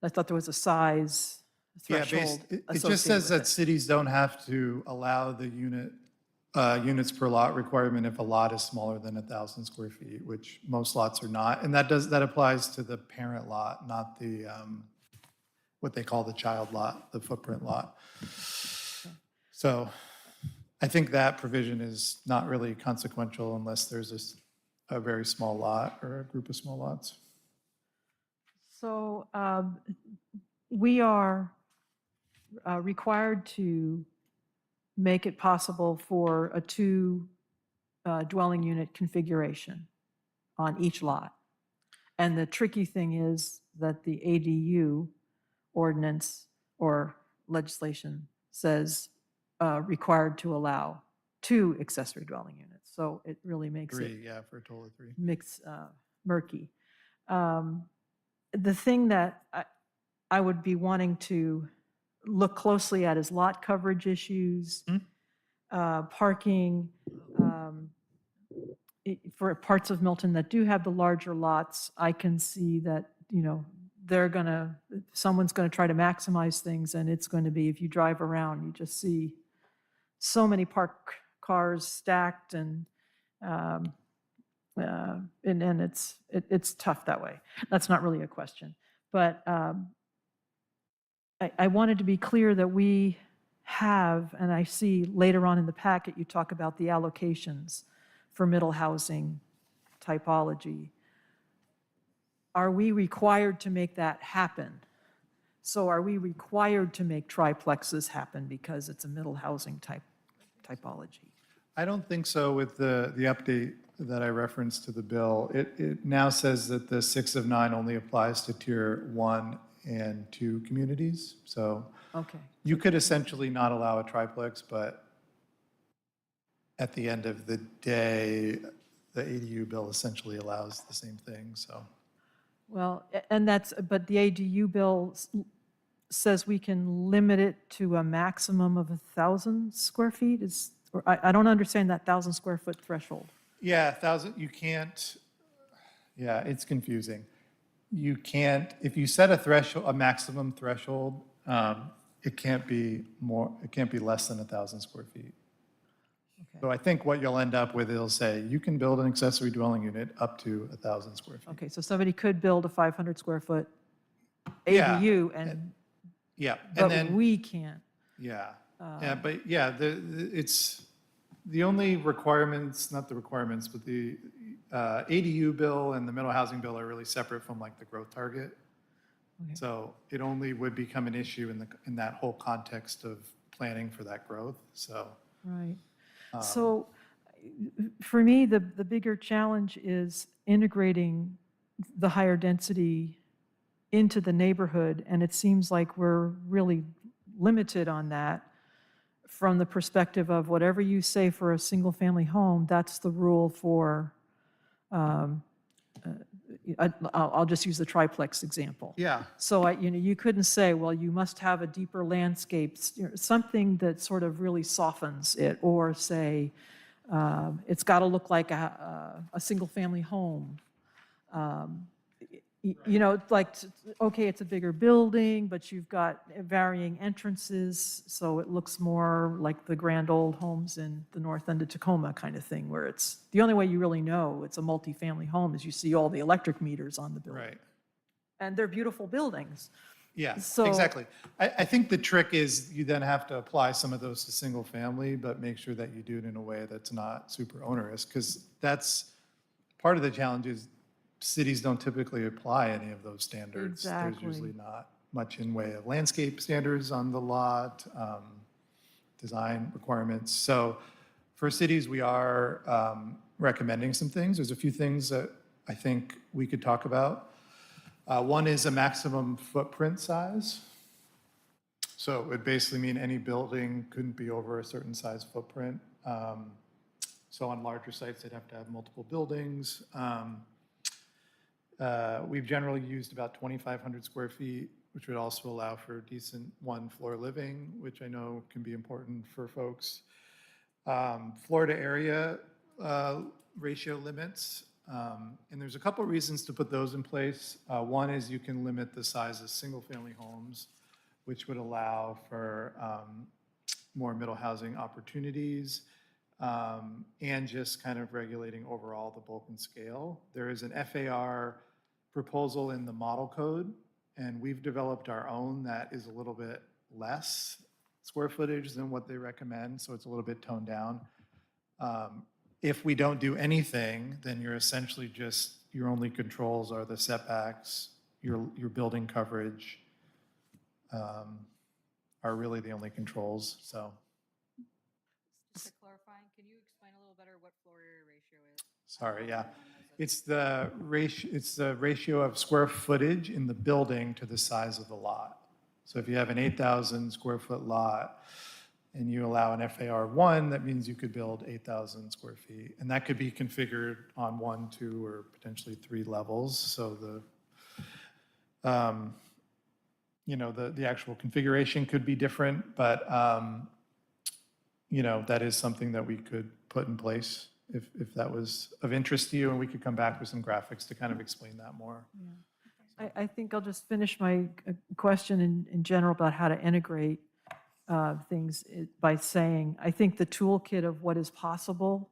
I thought there was a size Yeah, threshold it just associated says with that it. cities don't have to allow the units per lot requirement if a lot is smaller than 1,000 square feet, which most lots are not. And that applies to the parent lot, not the, what they call the child lot, the footprint lot. So I think that provision is not really consequential unless there's a very small lot or a group of small lots. So we are required to make it possible for a 2 dwelling unit configuration on each lot. And the tricky thing is that the ADU ordinance or legislation says required to allow 2 accessory dwelling units. So it really makes it 3, yeah, for a total of 3. murky. The thing that I would be wanting to look closely at is lot coverage issues, parking. For parts of Milton that do have the larger lots, I can see that, someone's going to try to maximize things, and it's going to be, if you drive around, you just see so many parked cars stacked, and it's tough that way. That's not really a question. But I wanted to be clear that we have, and I see later on in the packet, you talk about the allocations for middle housing typology. Are we required to make that happen? So are we required to make triplexes happen because it's a middle housing typology? I don't think so with the update that I referenced to the bill. It now says that the 6 of 9 only applies to tier 1 and 2 communities. So Okay. you could essentially not allow a triplex, but at the end of the day, the ADU bill essentially allows the same thing, so. Well, but the ADU bill says we can limit it to a maximum of 1,000 square feet? I don't understand that 1,000 square foot threshold. Yeah, 1,000, you can't, yeah, it's confusing. you can't, if you set a threshold, a maximum threshold, it can't be more, it can't be less than 1,000 square feet. So I think what you'll end up with, it'll say, you can build an accessory dwelling unit up to 1,000 square feet. Okay, so somebody could build a 500 square foot Yeah, ADU and, Yeah, and but then, we can't. yeah, but yeah, it's, the only requirements, not the requirements, but the ADU bill and the middle housing bill are really separate from like the growth target. Okay. So it only would become an issue in that whole context of planning for that growth, so. Right. So for me, the bigger challenge is integrating the higher density into the neighborhood, and it seems like we're really limited on that from the perspective of whatever you say for a single-family home, that's the rule for, I'll just use the triplex example. Yeah, So you couldn't say, well, you must have a deeper landscape, something that sort of really softens it, or say, it's got to look like a single-family home. Like, okay, it's a bigger building, but you've got varying entrances, so it looks more like the grand old homes in the north end of Tacoma kind of thing, where it's, the only way you really know it's a multifamily home is you see all the electric meters on the building. right. And they're beautiful buildings. Yeah, So- exactly. I think the trick is you then have to apply some of those to single family, but make sure that you do it in a way that's not super onerous, because that's, part of the challenge is cities don't typically apply any of those standards. There's Exactly. usually not much in way of landscape standards on the lot, design requirements. So for cities, we are recommending some things. There's a few things that I think we could talk about. One is a maximum footprint size. So it would basically mean any building couldn't be over a certain size footprint. So on larger sites, they'd have to have multiple buildings. We've generally used about 2,500 square feet, which would also allow for decent one-floor living, which I know can be important for folks. Floor to area ratio limits. And there's a couple reasons to put those in place. One is you can limit the size of single-family homes, which would allow for more middle housing opportunities, and just kind of regulating overall the bulk and scale. There is an FAR proposal in the model code, and we've developed our own that is a little bit less square footage than what they recommend, so it's a little bit toned down. If we don't do anything, then you're essentially just, your only controls are the setbacks, your building coverage are really the only controls, so. Just for clarifying, can you explain a little better what floor area ratio is? Sorry, yeah. It's the ratio of square footage in the building to the size of the lot. So if you have an 8,000 square foot lot and you allow an FAR 1, that means you could build 8,000 square feet. And that could be configured on 1, 2, or potentially 3 levels. So the actual configuration could be different, but that is something that we could put in place if that was of interest to you, and we could come back with some graphics to kind of explain that more. I think I'll just finish my question in general about how to integrate things by saying, I think the toolkit of what is possible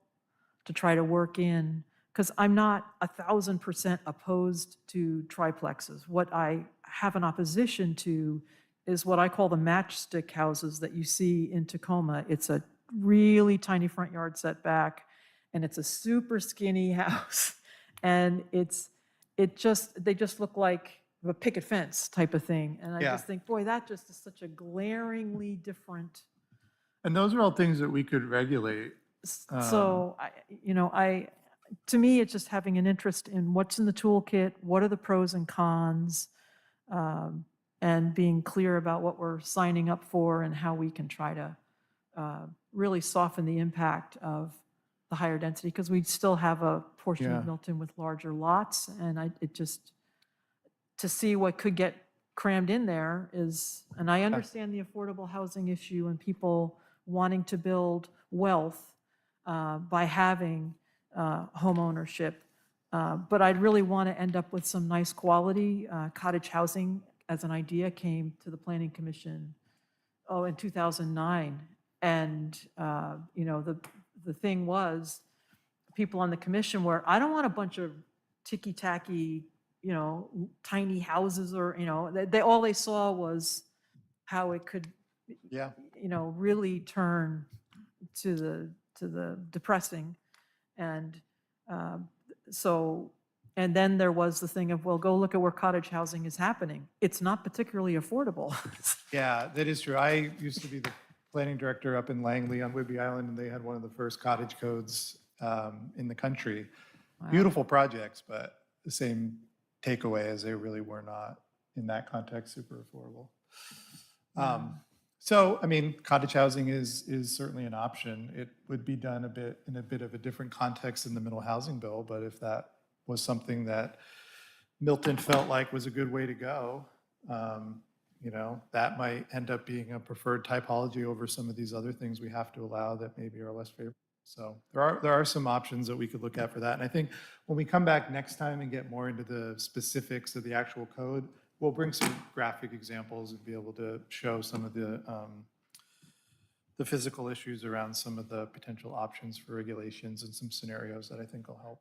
to try to work in, because I'm not 1,000% opposed to triplexes. What I have an opposition to is what I call the matchstick houses that you see in Tacoma. It's a really tiny front yard setback, and it's a super skinny house, and they just look like a picket fence type of thing. And I Yeah. just think, boy, that just is such a glaringly different. And those are all things that we could regulate. So, to me, it's just having an interest in what's in the toolkit, what are the pros and cons, and being clear about what we're signing up for and how we can try to really soften the impact of the higher density, because we still have a portion of Yeah. Milton with larger lots, and to see what could get crammed in there is, and I understand the affordable housing issue and people wanting to build wealth by having home ownership, But I'd really want to end up with some nice quality. Cottage housing as an idea came to the Planning Commission, in 2009. And, the thing was, people on the commission were, I don't want a bunch of ticky-tacky, tiny houses or, all they saw was how it could, Yeah. really turn to the depressing. And and then there was the thing of, well, go look at where cottage housing is happening. It's not particularly affordable. Yeah, that is true. I used to be the planning director up in Langley on Whidbey Island, and they had one of the first cottage codes in the country. Beautiful projects, but the same takeaway as they really were not, in that context, super affordable. So, I mean, cottage housing is certainly an option. It would be done in a bit of a different context in the middle housing bill, but if that was something that Milton felt like was a good way to go, that might end up being a preferred typology over some of these other things we have to allow that maybe are less favorable. So there are some options that we could look at for that. And I think when we come back next time and get more into the specifics of the actual code, we'll bring some graphic examples and be able to show some of the physical issues around some of the potential options for regulations and some scenarios that I think will help.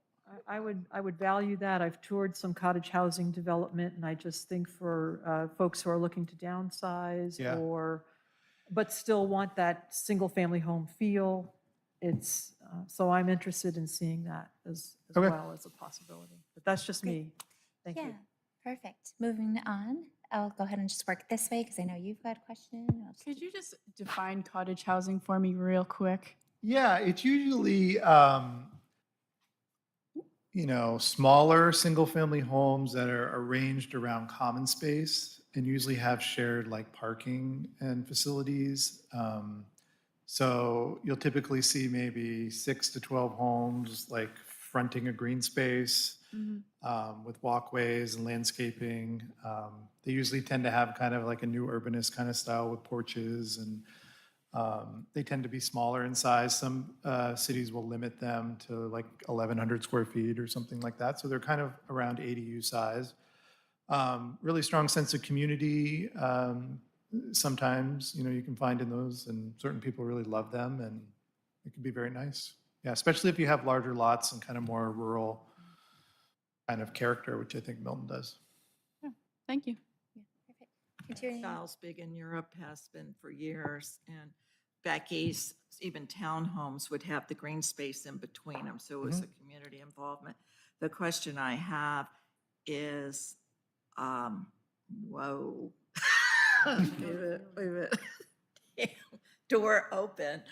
I would value that. I've toured some cottage housing development, and I just think for folks who are looking to downsize Yeah. but still want that single-family home feel, so I'm interested in seeing that as Okay. well as a possibility. But that's just me. Thank Yeah, you. perfect. Moving on, I'll go ahead and just work this way because I know you've got a question. I'll just- Could you just define cottage housing for me real quick? Yeah, it's usually, smaller single-family homes that are arranged around common space and usually have shared like parking and facilities. So you'll typically see maybe 6 to 12 homes like fronting a green space with walkways and landscaping. They usually tend to have kind of like a new urbanist kind of style with porches, and they tend to be smaller in size. Some cities will limit them to like 1,100 square feet or something like that. So they're kind of around ADU size. Really strong sense of community. Sometimes, you can find in those, and certain people really love them, and it can be very nice. Yeah, especially if you have larger lots and kind of more rural kind of character, which I think Milton does. Thank you. Perfect. Continuing. Styles big in Europe, has been for years, and back east, even townhomes would have the green space in between them, so it was a community involvement. The question I have is, whoa. Wait a minute. Door open,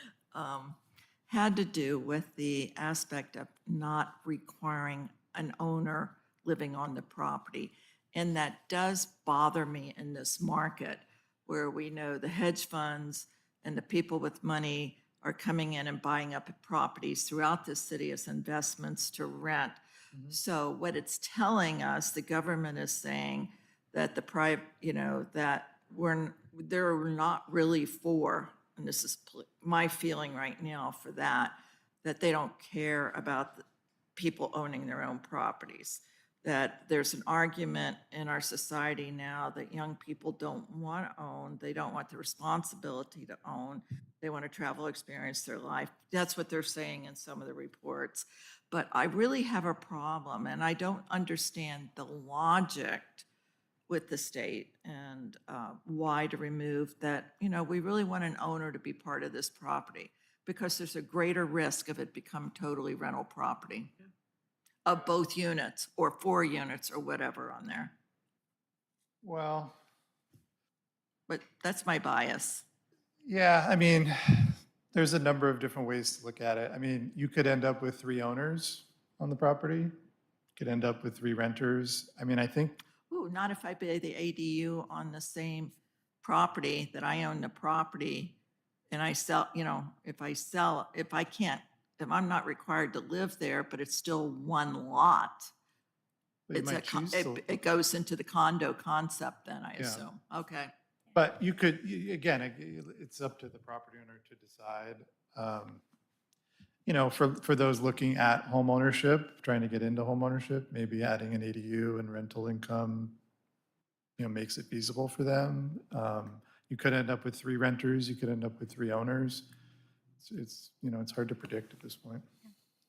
had to do with the aspect of not requiring an owner living on the property. And that does bother me in this market where we know the hedge funds and the people with money are coming in and buying up properties throughout the city as investments to rent. So what it's telling us, the government is saying that that they're not really for, and this is my feeling right now for that they don't care about the people owning their own properties. That there's an argument in our society now that young people don't want to own, they don't want the responsibility to own, they want to travel, experience their life. That's what they're saying in some of the reports. But I really have a problem, and I don't understand the logic with the state and why to remove that. We really want an owner to be part of this property because there's a greater risk of it become totally rental property of both units or 4 units or whatever on there. Well, But that's my bias. yeah, I mean, there's a number of different ways to look at it. I mean, you could end up with 3 owners on the property, could end up with 3 renters. I mean, I think, Ooh, not if I pay the ADU on the same property that I own the property and I sell, if I'm not required to live there, but it's still one lot. they might choose to. It goes into the condo concept then, I Yeah. assume. Okay. But you could, again, it's up to the property owner to decide. you know, for those looking at home ownership, trying to get into home ownership, maybe adding an ADU and rental income, you know, makes it feasible for them. You could end up with 3 renters, you could end up with 3 owners. It's, you know, it's hard to predict at this point.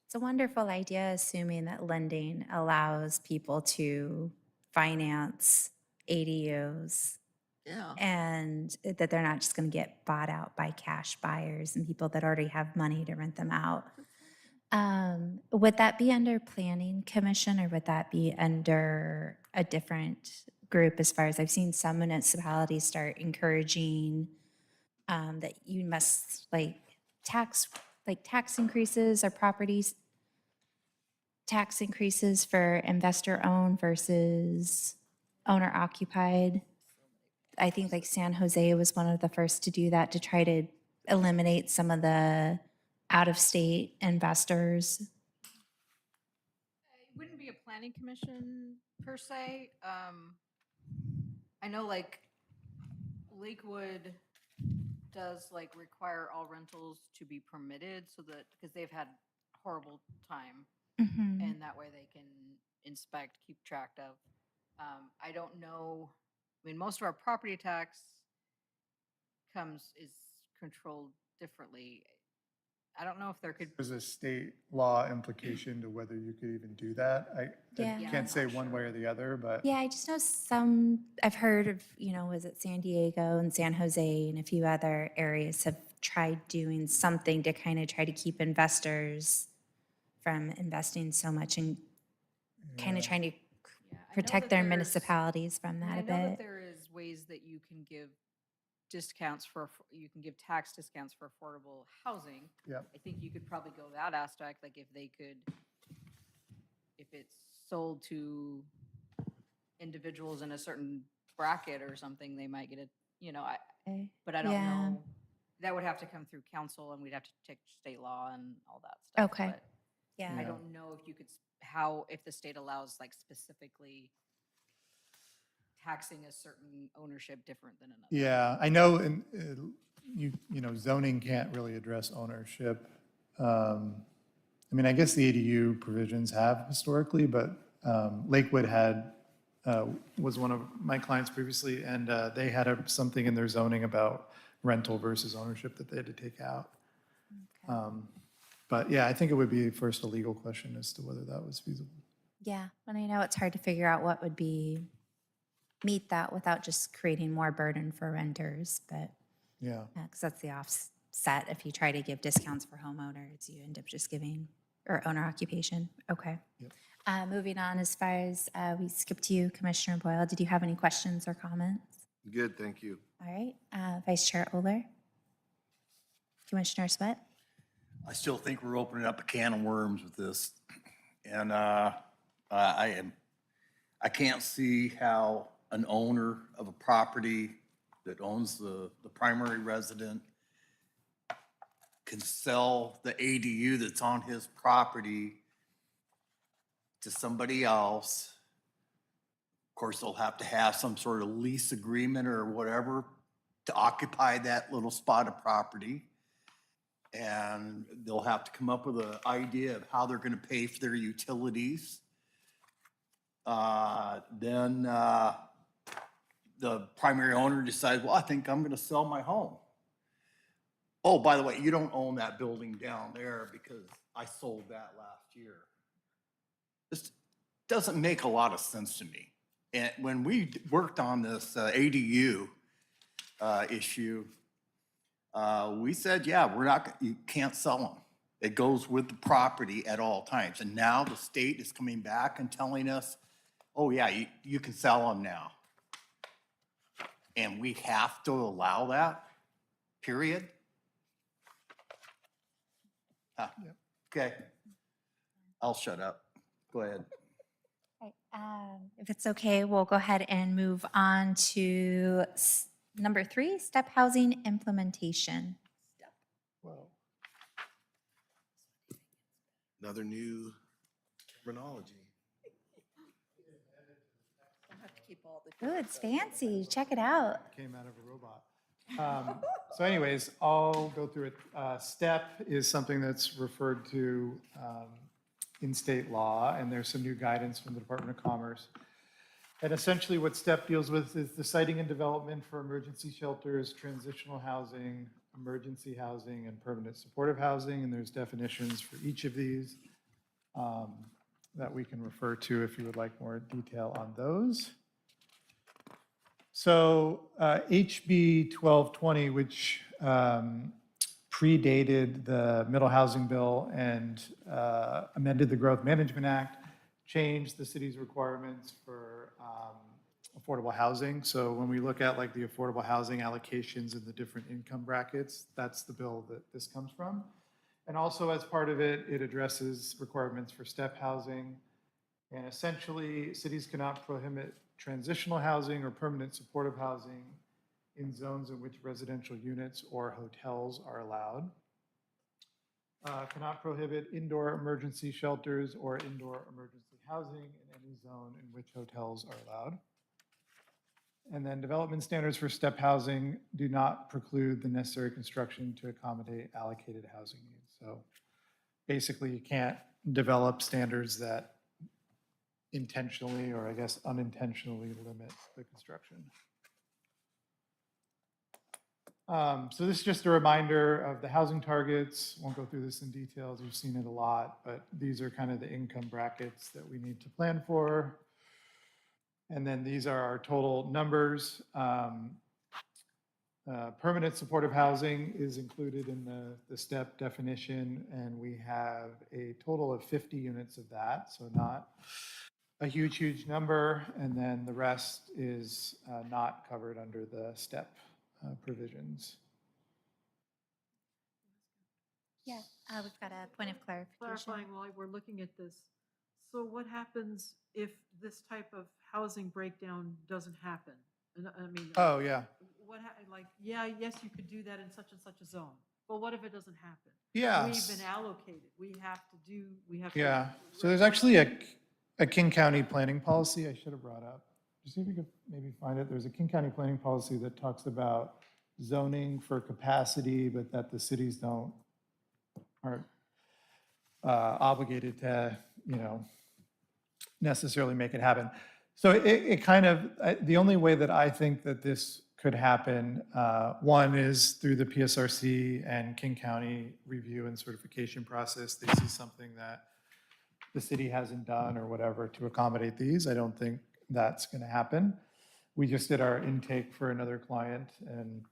It's a wonderful idea, assuming that lending allows people to finance ADUs Yeah. and that they're not just going to get bought out by cash buyers and people that already have money to rent them out. Would that be under Planning Commission or would that be under a different group? As far as I've seen some municipalities start encouraging that you must tax increases or properties tax increases for investor owned versus owner occupied. I think like San Jose was one of the first to do that to try to eliminate some of the out-of-state investors. It wouldn't be a planning commission per se. I know like Lakewood does like require all rentals to be permitted so that, because they've had horrible time Mhm. and that way they can inspect, keep track of. I don't know, I mean, most of our property tax is controlled differently. I don't know if there could, There's a state law implication to whether you could even do that. I Yeah. Yeah, can't I'm say not one way or the other, but Yeah, I just know I've heard of, was it San Diego and San Jose and a few other areas have tried doing something to kind of try to keep investors from investing so much and kind of trying to yeah, I know protect that their there's- municipalities from I mean, that I a know that bit. there is ways that you can give discounts you can give tax discounts for affordable housing. Yep. I think you could probably go that aspect, like if they could, if it's sold to individuals in a certain bracket or something, they might get it, Okay. but I don't Yeah. know. That would have to come through council and we'd have to check state law and all that stuff. Okay. but Yeah. I Yeah. don't know if you could, if the state allows like specifically taxing a certain ownership different than another. yeah, I know you know, zoning can't really address ownership. I mean, I guess the ADU provisions have historically, but Lakewood was one of my clients previously, and they had something in their zoning about rental versus ownership that they had to take out. But yeah, I think it would be first a legal question as to whether that was feasible. Yeah, and I know it's hard to figure out what would meet that without just creating more burden for renters, but Yeah. because that's the offset. If you try to give discounts for homeowners, you end up just giving, or owner occupation. Okay. Yep. Moving on, as far as we skipped you, Commissioner Boyle, did you have any questions or comments? Good, thank you. All right, Vice Chair Oler? Commissioner Sweat? I still think we're opening up a can of worms with this. And I can't see how an owner of a property that owns the primary resident can sell the ADU that's on his property to somebody else. Of course, they'll have to have some sort of lease agreement or whatever to occupy that little spot of property. And they'll have to come up with an idea of how they're gonna pay for their utilities. Then the primary owner decides, well, I think I'm gonna sell my home. Oh, by the way, you don't own that building down there because I sold that last year. This doesn't make a lot of sense to me. And when we worked on this ADU issue, we said, yeah, you can't sell them. It goes with the property at all times. And now the state is coming back and telling us, oh yeah, you can sell them now. And we have to allow that, period? Okay, I'll shut up. Go ahead. Right, if it's okay, we'll go ahead and move on to number 3, step housing implementation. Well, Another new terminology. Don't have to keep all the. Ooh, it's fancy. Check it out. came out of a robot. So anyways, I'll go through it. STEP is something that's referred to in state law, and there's some new guidance from the Department of Commerce. And essentially what STEP deals with is the siting and development for emergency shelters, transitional housing, emergency housing, and permanent supportive housing. And there's definitions for each of these that we can refer to if you would like more detail on those. So HB 1220, which predated the Middle Housing Bill and amended the Growth Management Act, changed the city's requirements for affordable housing. So when we look at like the affordable housing allocations in the different income brackets, that's the bill that this comes from. And also as part of it, it addresses requirements for step housing. And essentially, cities cannot prohibit transitional housing or permanent supportive housing in zones in which residential units or hotels are allowed. Cannot prohibit indoor emergency shelters or indoor emergency housing in any zone in which hotels are allowed. And then development standards for step housing do not preclude the necessary construction to accommodate allocated housing needs. So basically, you can't develop standards that intentionally, or I guess unintentionally, limit the construction. So this is just a reminder of the housing targets. Won't go through this in details. You've seen it a lot, but these are kind of the income brackets that we need to plan for. And then these are our total numbers. Permanent supportive housing is included in the STEP definition, and we have a total of 50 units of that, so not a huge number. And then the rest is not covered under the STEP provisions. Yeah, we've got a point of clarification. Clarifying while we're looking at this. So what happens if this type of housing breakdown doesn't happen? And I mean. Oh, yeah. Yes, you could do that in such and such a zone. But what if it doesn't happen? Yeah. We've been allocated. We have to. Yeah, so there's actually a King County planning policy I should have brought up. Just see if you could maybe find it. There's a King County planning policy that talks about zoning for capacity, but that the cities aren't obligated to, necessarily make it happen. So it kind of, the only way that I think that this could happen, one is through the PSRC and King County review and certification process. They see something that the city hasn't done or whatever to accommodate these. I don't think that's going to happen. We just did our intake for another client and,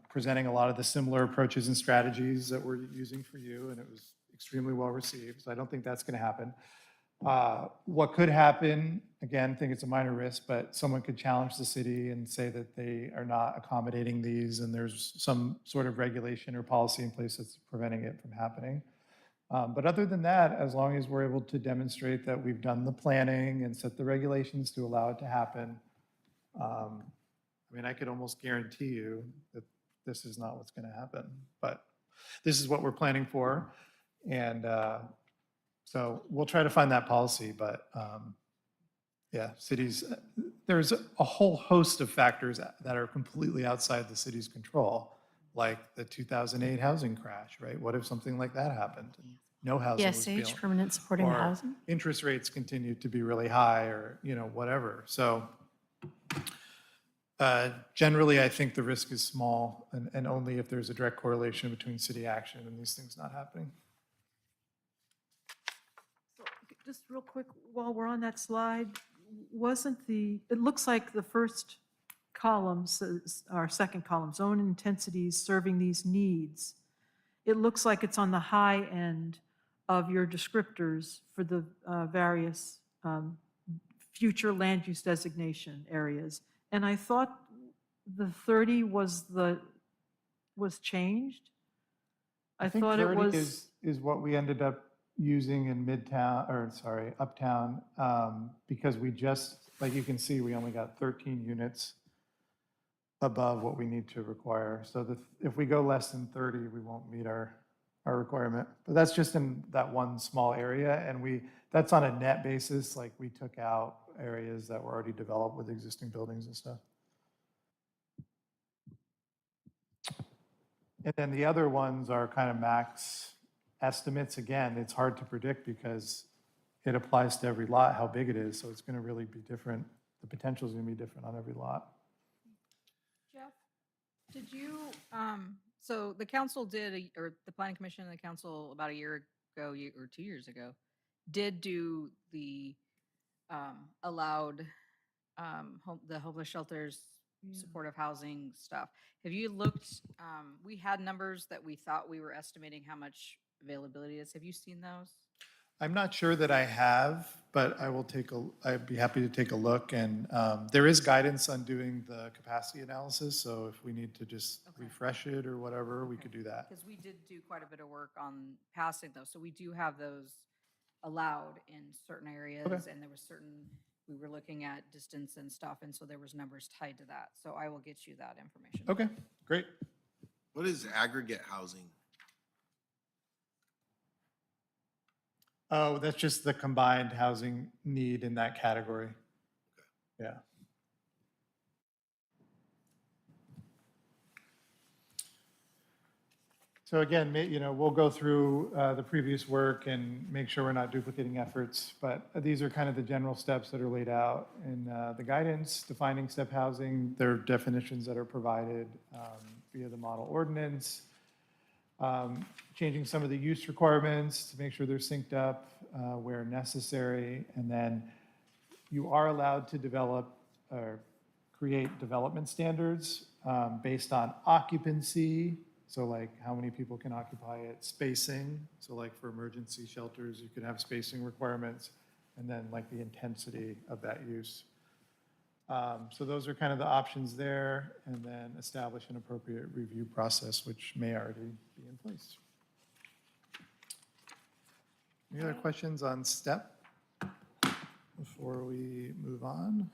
presenting a lot of the similar approaches and strategies that we're using for you, and it was extremely well received. So I don't think that's going to happen. What could happen, again, I think it's a minor risk, but someone could challenge the city and say that they are not accommodating these and there's some sort of regulation or policy in place that's preventing it from happening. But other than that, as long as we're able to demonstrate that we've done the planning and set the regulations to allow it to happen, I could almost guarantee you that this is not what's going to happen. But this is what we're planning for. And so we'll try to find that policy. But yeah, cities, there's a whole host of factors that are completely outside the city's control, like the 2008 housing crash, right? What if something like that happened? No housing was built. PSH, permanent supporting or housing. interest rates continued to be really high, or whatever. So generally, I think the risk is small, and only if there's a direct correlation between city action and these things not happening. So, just real quick, while we're on that slide, it looks like the first column says, or second column, zone intensities serving these needs. It looks like it's on the high end of your descriptors for the various future land use designation areas. And I thought the 30 was changed. I think thought it 30 was. is what we ended up using in Uptown, because we just, like you can see, we only got 13 units above what we need to require. So if we go less than 30, we won't meet our requirement. But that's just in that one small area, and that's on a net basis, like we took out areas that were already developed with existing buildings and stuff. And then the other ones are kind of max estimates. Again, it's hard to predict because it applies to every lot, how big it is, so it's going to really be different. The potential is going to be different on every lot. Jeff, did you, so the council did, or the planning commission and the council about a year ago, or 2 years ago, did do the allowed the homeless shelters, supportive housing stuff. Have you looked, we had numbers that we thought we were estimating how much availability is. Have you seen those? I'm not sure that I have, but I'd be happy to take a look. And there is guidance on doing the capacity analysis, so if we need to just refresh it or whatever, we could do that. Because we did do quite a bit of work on passing those. So we do have those allowed in certain areas. And there was certain, we were looking at distance and stuff. And so there was numbers tied to that. So I will get you that information. Okay, great. What is aggregate housing? Oh, that's just the combined housing need in that category. Yeah. So again, we'll go through the previous work and make sure we're not duplicating efforts, but these are kind of the general steps that are laid out in the guidance, defining step housing. There are definitions that are provided via the model ordinance, changing some of the use requirements to make sure they're synced up where necessary, and then you are allowed to develop or create development standards based on occupancy. So like how many people can occupy it, spacing. So like for emergency shelters, you could have spacing requirements, and then like the intensity of that use. So those are kind of the options there, and then establish an appropriate review process, which may already be in place. Any other questions on STEP before we move on?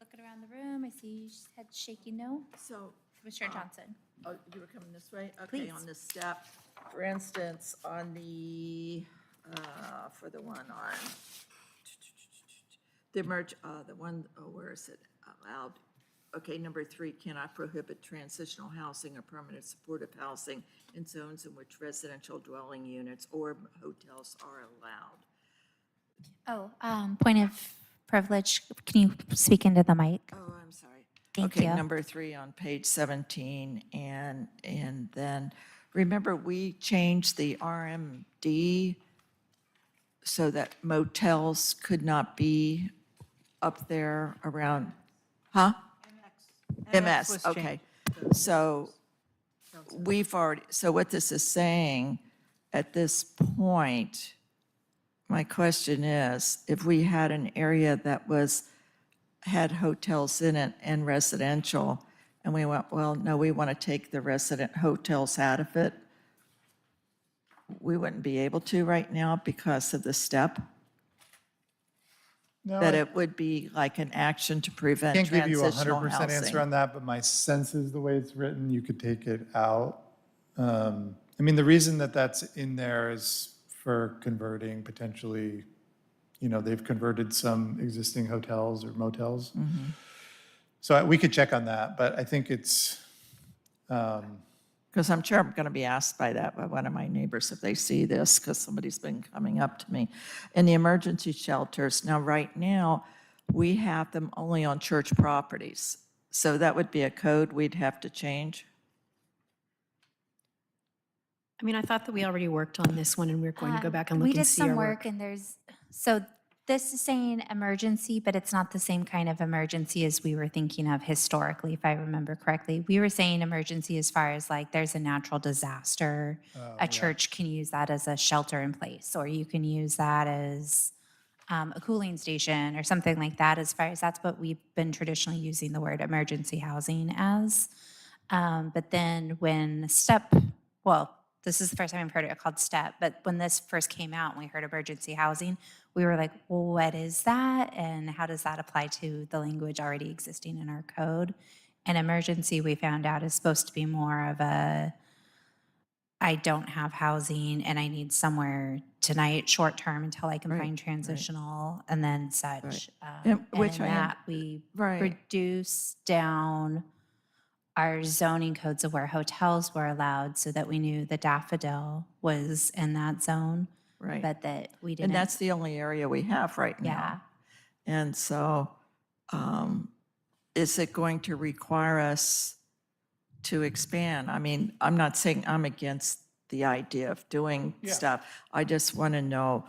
Looking around the room, I see head shaking no. So, Commissioner Johnson. oh, you were coming this way? Okay, Please. on this step, for instance, on the, for the one on, the where is it, allowed? Okay, number 3, cannot prohibit transitional housing or permanent supportive housing in zones in which residential dwelling units or hotels are allowed. Oh, point of privilege. Can you speak into the mic? Oh, I'm sorry. Thank Okay, you. number 3 on page 17, and then, remember, we changed the RMD so that motels could not be up there around, huh? MS, was okay. So so what this is saying, at this point, my question is, if we had an area that had hotels in it and residential, and we went, well, no, we want to take the resident hotels out of it, we wouldn't be able to right now because of the step? No, That I it would be like an action to prevent can't give you a transitional 100% answer housing? on that, but my sense is the way it's written, you could take it out. I mean, the reason that that's in there is for converting potentially, they've converted some existing hotels or motels. So we could check on that, but I think it's, Because I'm sure I'm going to be asked by one of my neighbors if they see this, because somebody's been coming up to me. In the emergency shelters, now, right now, we have them only on church properties. So that would be a code we'd have to change? I mean, I thought that we already worked on this one and we were going to go back and look We and did see some our work work. and this is saying emergency, but it's not the same kind of emergency as we were thinking of historically, if I remember correctly. We were saying emergency as far as like there's a natural disaster. A church can use that as a shelter in place, or you can use that as a cooling station or something like that, as far as that's what we've been traditionally using the word emergency housing as. But then when this is the first time I've heard it called STEP, but when this first came out and we heard emergency housing, we were like, well, what is that? And how does that apply to the language already existing in our code? And emergency, we found out, is supposed to be more of I don't have housing and I need somewhere tonight, short term, until I can Right, find transitional and then such. And And which in I am- that, we Right. reduce down our zoning codes of where hotels were allowed so that we knew the Daffodil was in that zone, Right. but that we didn't. And that's the only area we have right now. Yeah. And so is it going to require us to expand? I mean, I'm not saying I'm against the idea of doing Yeah. stuff. I just want to know,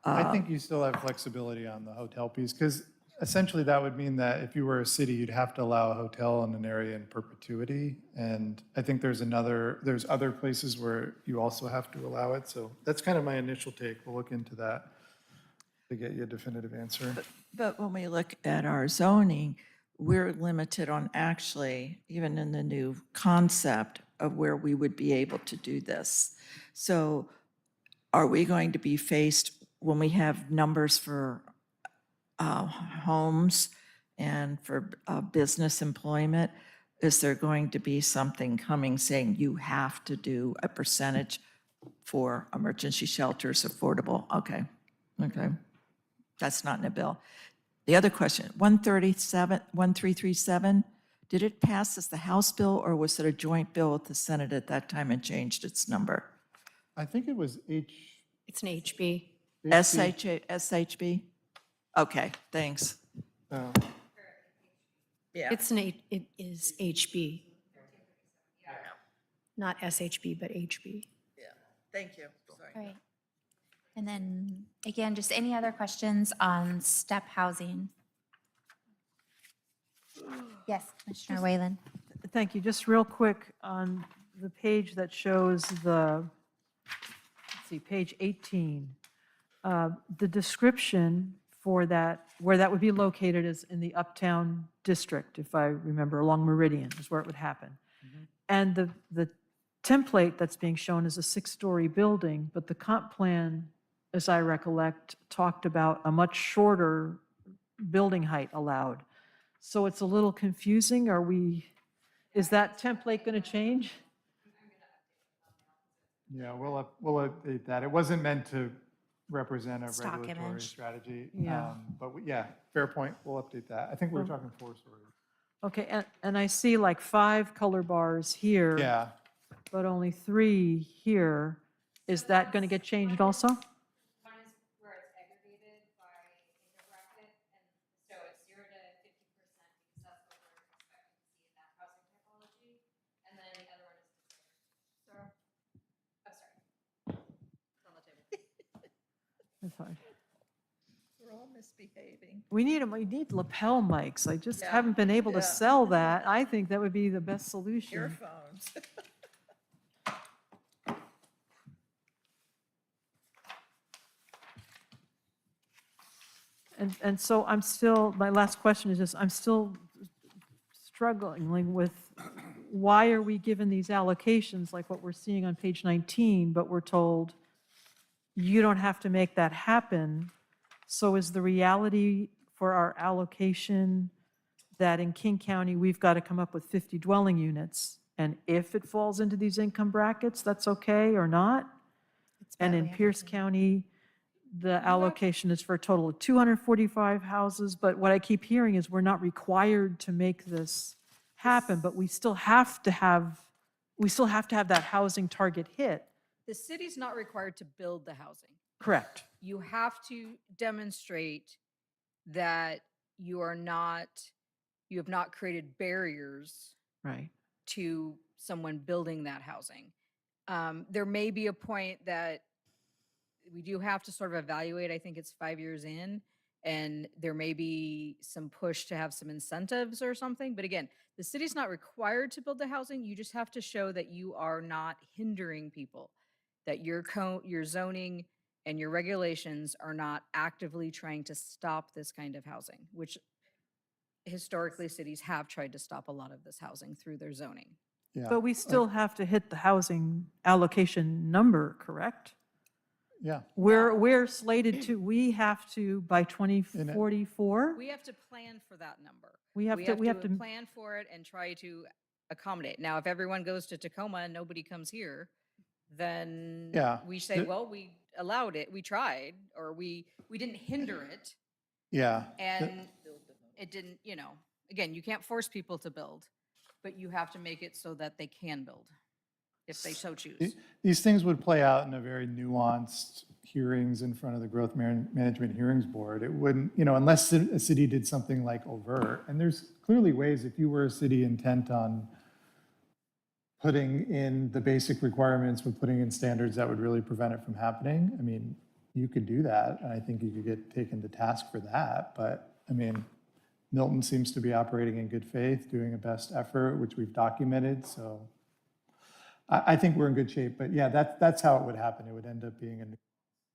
I think you still have flexibility on the hotel piece, because essentially that would mean that if you were a city, you'd have to allow a hotel in an area in perpetuity. And I think there's other places where you also have to allow it. So that's kind of my initial take. We'll look into that to get you a definitive answer. but when we look at our zoning, we're limited on actually, even in the new concept of where we would be able to do this. So are we going to be faced, when we have numbers for homes and for business employment, is there going to be something coming saying you have to do a percentage for emergency shelters affordable? Okay, okay. That's not in a bill. The other question, 1337, did it pass as the House bill, or was it a joint bill with the Senate at that time and changed its number? I think it was It's an HB. SHB? Okay, thanks. Oh. Yeah. It is HB. Not SHB, but HB. Thank you. Sorry. All right. And then, again, just any other questions on step housing? Yes, Commissioner Whalen. Thank you. Just real quick, on the page that shows let's see, page 18, the description for that, where that would be located is in the Uptown District, if I remember, along Meridian is where it would happen. And the template that's being shown is a 6-story building, but the comp plan, as I recollect, talked about a much shorter building height allowed. So it's a little confusing. Is that template going to change? Yeah, we'll update that. It wasn't meant to represent a Stock regulatory image. strategy. Yeah. But yeah, fair point. We'll update that. I think we were talking 4 stories. Okay, and I see like 5 color bars here. Yeah. But only 3 here. Is that going to get changed also? One is where it's aggregated by acre bracket, and so it's 0 to 50% because that's what we're expecting to see in that housing typology. And then the other one is oh, sorry. It's on the table. That's fine. We're all misbehaving. We need lapel mics. I just Yeah, haven't been able to yeah. sell that. I think that would be the best solution. Earphones. And so my last question is just, I'm still struggling with why are we given these allocations like what we're seeing on page 19, but we're told you don't have to make that happen. So is the reality for our allocation that in King County, we've got to come up with 50 dwelling units? And if it falls into these income brackets, that's okay or not? And in Pierce County, the allocation is for a total of 245 houses, but what I keep hearing is we're not required to make this happen, but we still have to have that housing target hit. The city's not required to build the housing. Correct. You have to demonstrate that you have not created barriers Right. to someone building that housing. There may be a point that we do have to sort of evaluate. I think it's 5 years in, and there may be some push to have some incentives or something. But again, the city's not required to build the housing. You just have to show that you are not hindering people, that your zoning and your regulations are not actively trying to stop this kind of housing, which historically cities have tried to stop a lot of this housing through their zoning. Yeah. But we still have to hit the housing allocation number, correct? Yeah. We're slated to, we have to, by 2044? We have to plan for that number. We have to plan for it and try to accommodate. Now, if everyone goes to Tacoma and nobody comes here, then Yeah. we say, well, we allowed it, we tried, or we didn't hinder it, Yeah. and it didn't, again, you can't force people to build. But you have to make it so that they can build, if they so choose. These things would play out in a very nuanced hearings in front of the Growth Management Hearings Board. It wouldn't, unless a city did something like overt. And there's clearly ways, if you were a city intent on putting in the basic requirements, with putting in standards that would really prevent it from happening, I mean, you could do that, and I think you could get taken to task for that. But, I mean, Milton seems to be operating in good faith, doing a best effort, which we've documented, so I think we're in good shape. But yeah, that's how it would happen. It would end up being a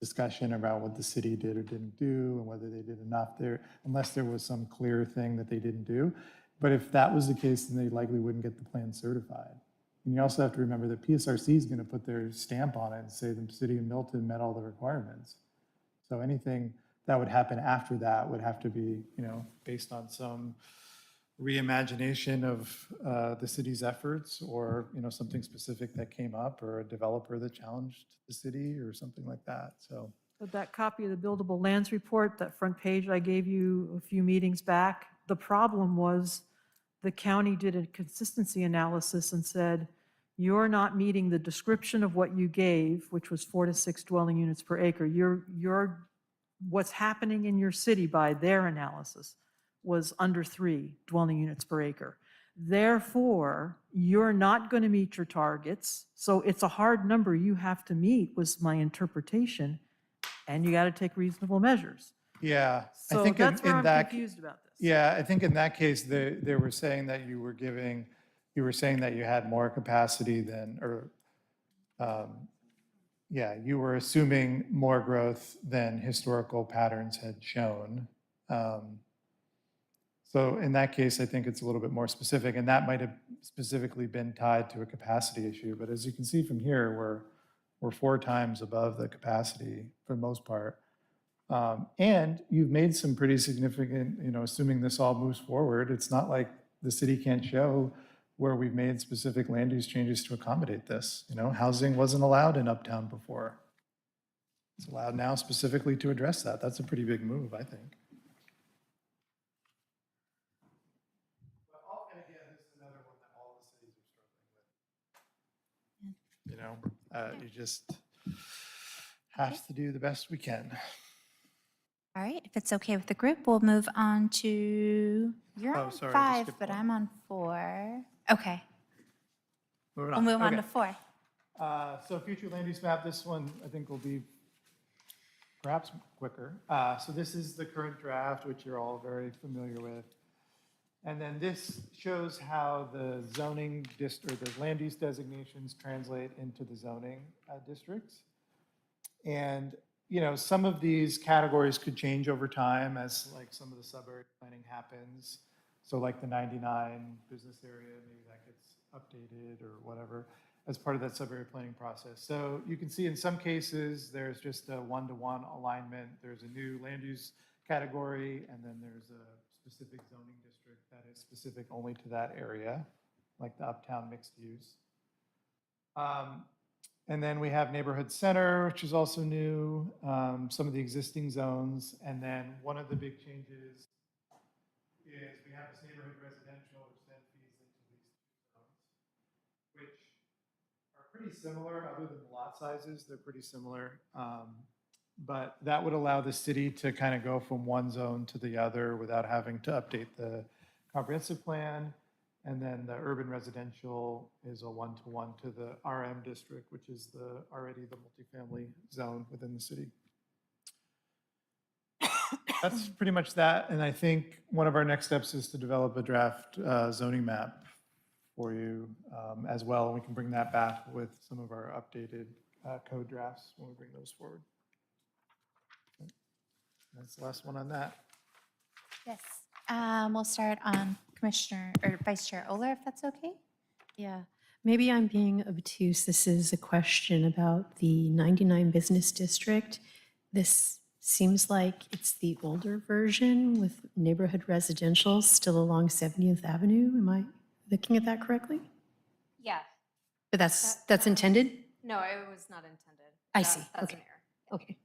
discussion around what the city did or didn't do, and whether they did enough there, unless there was some clear thing that they didn't do. But if that was the case, then they likely wouldn't get the plan certified. And you also have to remember that PSRC is going to put their stamp on it and say the city of Milton met all the requirements. So anything that would happen after that would have to be, based on some reimagination of the city's efforts, or, something specific that came up, or a developer that challenged the city or something like that. So But that copy of the buildable lands report, that front page I gave you a few meetings back, the problem was the county did a consistency analysis and said, you're not meeting the description of what you gave, which was 4 to 6 dwelling units per acre. What's happening in your city by their analysis was under 3 dwelling units per acre. Therefore, you're not going to meet your targets. So it's a hard number you have to meet, was my interpretation. And you got to take reasonable measures. yeah, I So think that's where in I'm that, confused about this. yeah, I think in that case, they were saying that you were saying that you had more capacity than, yeah, you were assuming more growth than historical patterns had shown. So in that case, I think it's a little bit more specific, and that might have specifically been tied to a capacity issue. But as you can see from here, we're 4 times above the capacity for the most part. And you've made some pretty significant, assuming this all moves forward, it's not like the city can't show where we've made specific land use changes to accommodate this. Housing wasn't allowed in Uptown before. It's allowed now specifically to address that. That's a pretty big move, I think. But again, this is another one that all the cities are struggling with. You just have to do the best we can. All right, if it's okay with the group, we'll move on to, you're Oh, on sorry, I just 5, skipped but one. I'm on 4. Okay, Moving we'll on. move on Okay. to 4. So future land use map, this one I think will be perhaps quicker. So this is the current draft, which you're all very familiar with. And then this shows how the zoning or the land use designations translate into the zoning districts. And, some of these categories could change over time as like some of the sub-area planning happens. So like the 99 business area, maybe that gets updated or whatever as part of that sub-area planning process. So you can see in some cases, there's just a one-to-one alignment. There's a new land use category, and then there's a specific zoning district that is specific only to that area, like the Uptown mixed use. And then we have neighborhood center, which is also new, some of the existing zones. And then one of the big changes is we have this neighborhood residential, which then feeds into these 2 zones, which are pretty similar, other than the lot sizes, they're pretty similar. But that would allow the city to kind of go from one zone to the other without having to update the comprehensive plan. And then the urban residential is a one-to-one to the RM district, which is already the multifamily zone within the city. That's pretty much that. And I think one of our next steps is to develop a draft zoning map for you as well. And we can bring that back with some of our updated code drafts when we bring those forward. That's the last one on that. Yes, we'll start on Commissioner, or Vice Chair Oler, if that's okay? Yeah, maybe I'm being obtuse. This is a question about the 99 Business District. This seems like it's the older version with neighborhood residential still along 70th Avenue. Am I looking at that correctly? Yeah, But that's intended? no, it was not intended. I see, That's okay. an error. Okay.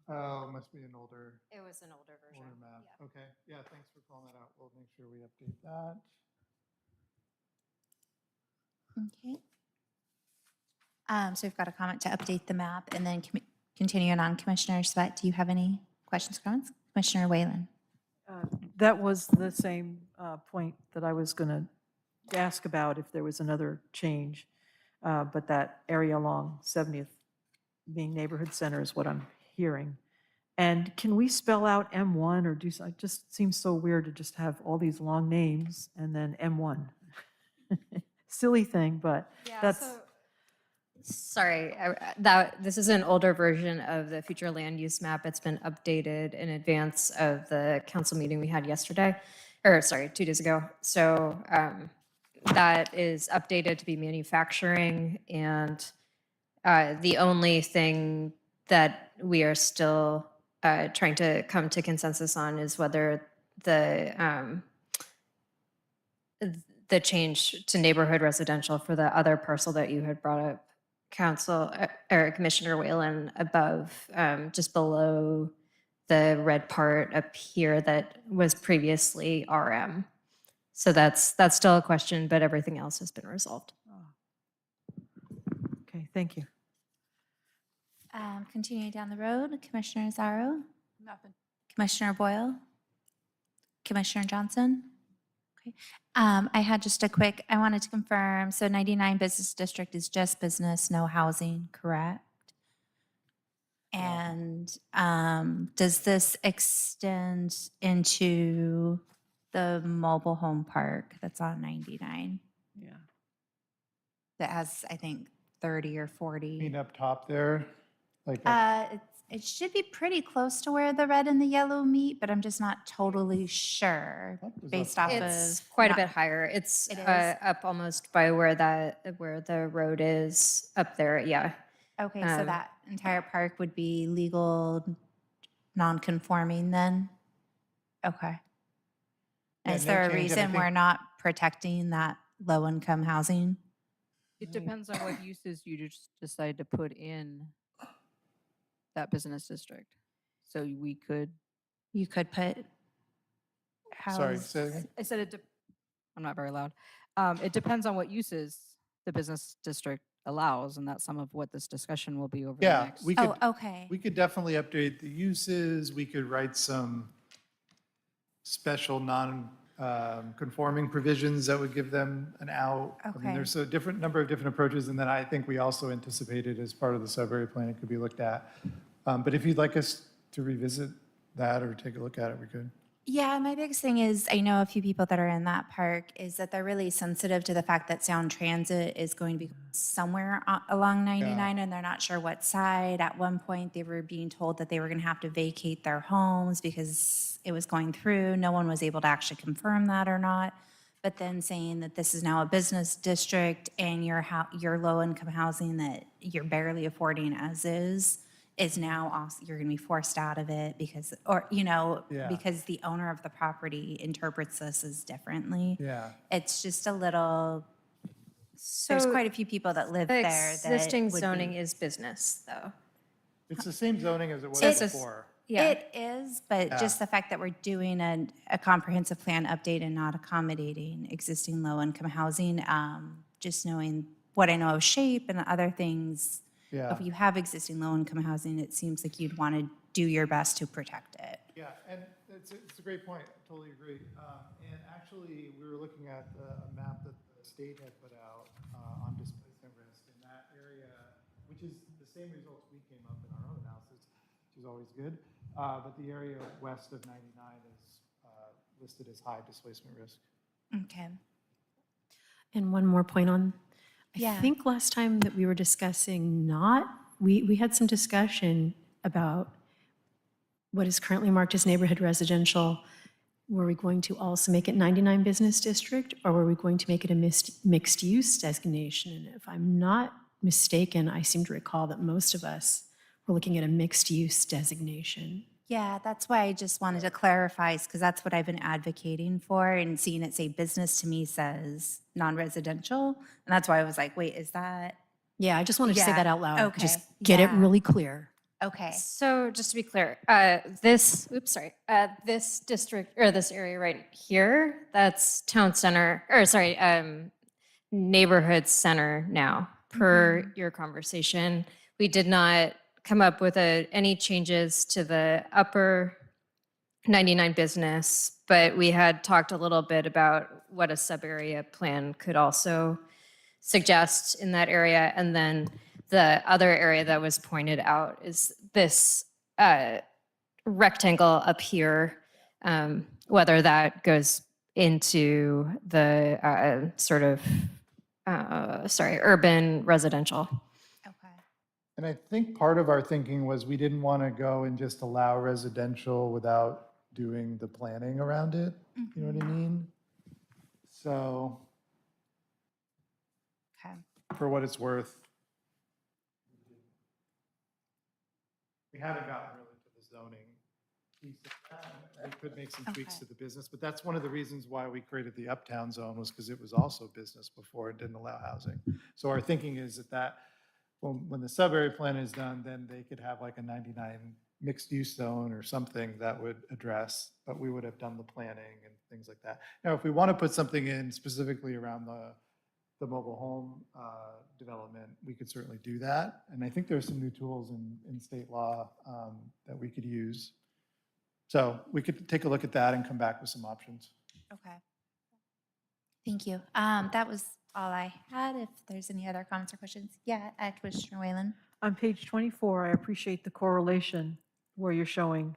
Oh, must be an older It was an older version. map. Yeah. Okay, yeah, thanks for calling that out. We'll make sure we update that. Okay. So we've got a comment to update the map and then continuing on, Commissioner Sweat, do you have any questions, comments? Commissioner Whalen? That was the same point that I was going to ask about if there was another change. But that area along 70th being neighborhood center is what I'm hearing. And can we spell out M1 or do, it just seems so weird to just have all these long names and then M1. Silly thing, but that's, Sorry, this is an older version of the future land use map. It's been updated in advance of the council meeting we had yesterday, or sorry, 2 days ago. So that is updated to be manufacturing, and the only thing that we are still trying to come to consensus on is whether the change to neighborhood residential for the other parcel that you had brought up, Council or Commissioner Whalen, above, just below the red part up here that was previously RM. So that's still a question, but everything else has been resolved. okay, thank you. Continuing down the road, Commissioner Zaro, Nothing. Commissioner Boyle, Commissioner Johnson. Okay. I had just a quick, I wanted to confirm, so 99 Business District is just business, no housing, correct? And does this extend into the mobile home park that's on 99? Yeah. That has, I think, 30 or 40. Mean up top there, like, It should be pretty close to where the red and the yellow meet, but I'm just not totally sure What was based up off It's of. quite a not- bit higher. It's It is? up almost by where the road is up there, yeah. Okay, so that entire park would be legal, non-conforming then? Okay. Yeah, Is no there a change, and I reason think- we're not protecting that low-income housing? It depends on what uses you just decide to put in that business district. So we could, You could put sorry, house. say that again? I said I'm not very loud. It depends on what uses the business district allows, and that's some of what this discussion will be over the Yeah, next. we could, Oh, okay. we could definitely update the uses. We could write some special non-conforming provisions that would give them an out. I mean, Okay. there's a different number of different approaches, and then I think we also anticipated as part of the sub-area plan, it could be looked at. But if you'd like us to revisit that or take a look at it, we could. Yeah, my biggest thing is, I know a few people that are in that park, is that they're really sensitive to the fact that Sound Transit is going to be somewhere along 99, and they're not sure what side. At one point, they were being told that they were going to have to vacate their homes because it was going through. No one was able to actually confirm that or not. But then saying that this is now a business district and your low-income housing that you're barely affording as is now also, you're going to be forced out of it because, or, Yeah. because the owner of the property interprets this as differently. Yeah. It's just a little, there's So quite a few people that live the there that existing would zoning be- is business, though. It's the same zoning as it was It's a- before. Yeah. It is, but just the fact that we're doing a comprehensive plan update and not accommodating existing low-income housing, just knowing what I know of shape and other things. Yeah. If you have existing low-income housing, it seems like you'd want to do your best to protect it. Yeah, and it's a great point, I totally agree. And actually, we were looking at a map that the state had put out on displacement risk in that area, which is the same results we came up in our own analysis, which is always good. But the area west of 99 is listed as high displacement risk. Okay. And one more point on, I Yeah. think last time that we were discussing we had some discussion about what is currently marked as neighborhood residential. Were we going to also make it 99 business district, or were we going to make it a mixed use designation? And if I'm not mistaken, I seem to recall that most of us were looking at a mixed use designation. Yeah, that's why I just wanted to clarify, because that's what I've been advocating for, and seeing it say business to me says non-residential. And that's why I was like, wait, is that? Yeah, I just wanted to say Yeah, that out loud. okay, Just get it yeah. really clear. Okay. So just to be clear, this district, or this area right here, that's town center, or sorry, neighborhood center now, per your conversation. We did not come up with any changes to the upper 99 business, but we had talked a little bit about what a sub-area plan could also suggest in that area. And then the other area that was pointed out is this rectangle up here, whether that goes into the urban residential. Okay. And I think part of our thinking was we didn't want to go and just allow residential without doing the planning around it. You know what I mean? So Okay. for what it's worth, we haven't gotten really to the zoning piece of that. We could make some tweaks Okay. to the business, but that's one of the reasons why we created the uptown zone, was because it was also business before it didn't allow housing. So our thinking is that when the sub-area plan is done, then they could have like a 99 mixed-use zone or something that would address, but we would have done the planning and things like that. Now, if we want to put something in specifically around the mobile home development, we could certainly do that. And I think there's some new tools in state law that we could use. So we could take a look at that and come back with some options. Okay. Thank you. That was all I had. If there's any other comments or questions. Yeah, Commissioner Whalen. On page 24, I appreciate the correlation where you're showing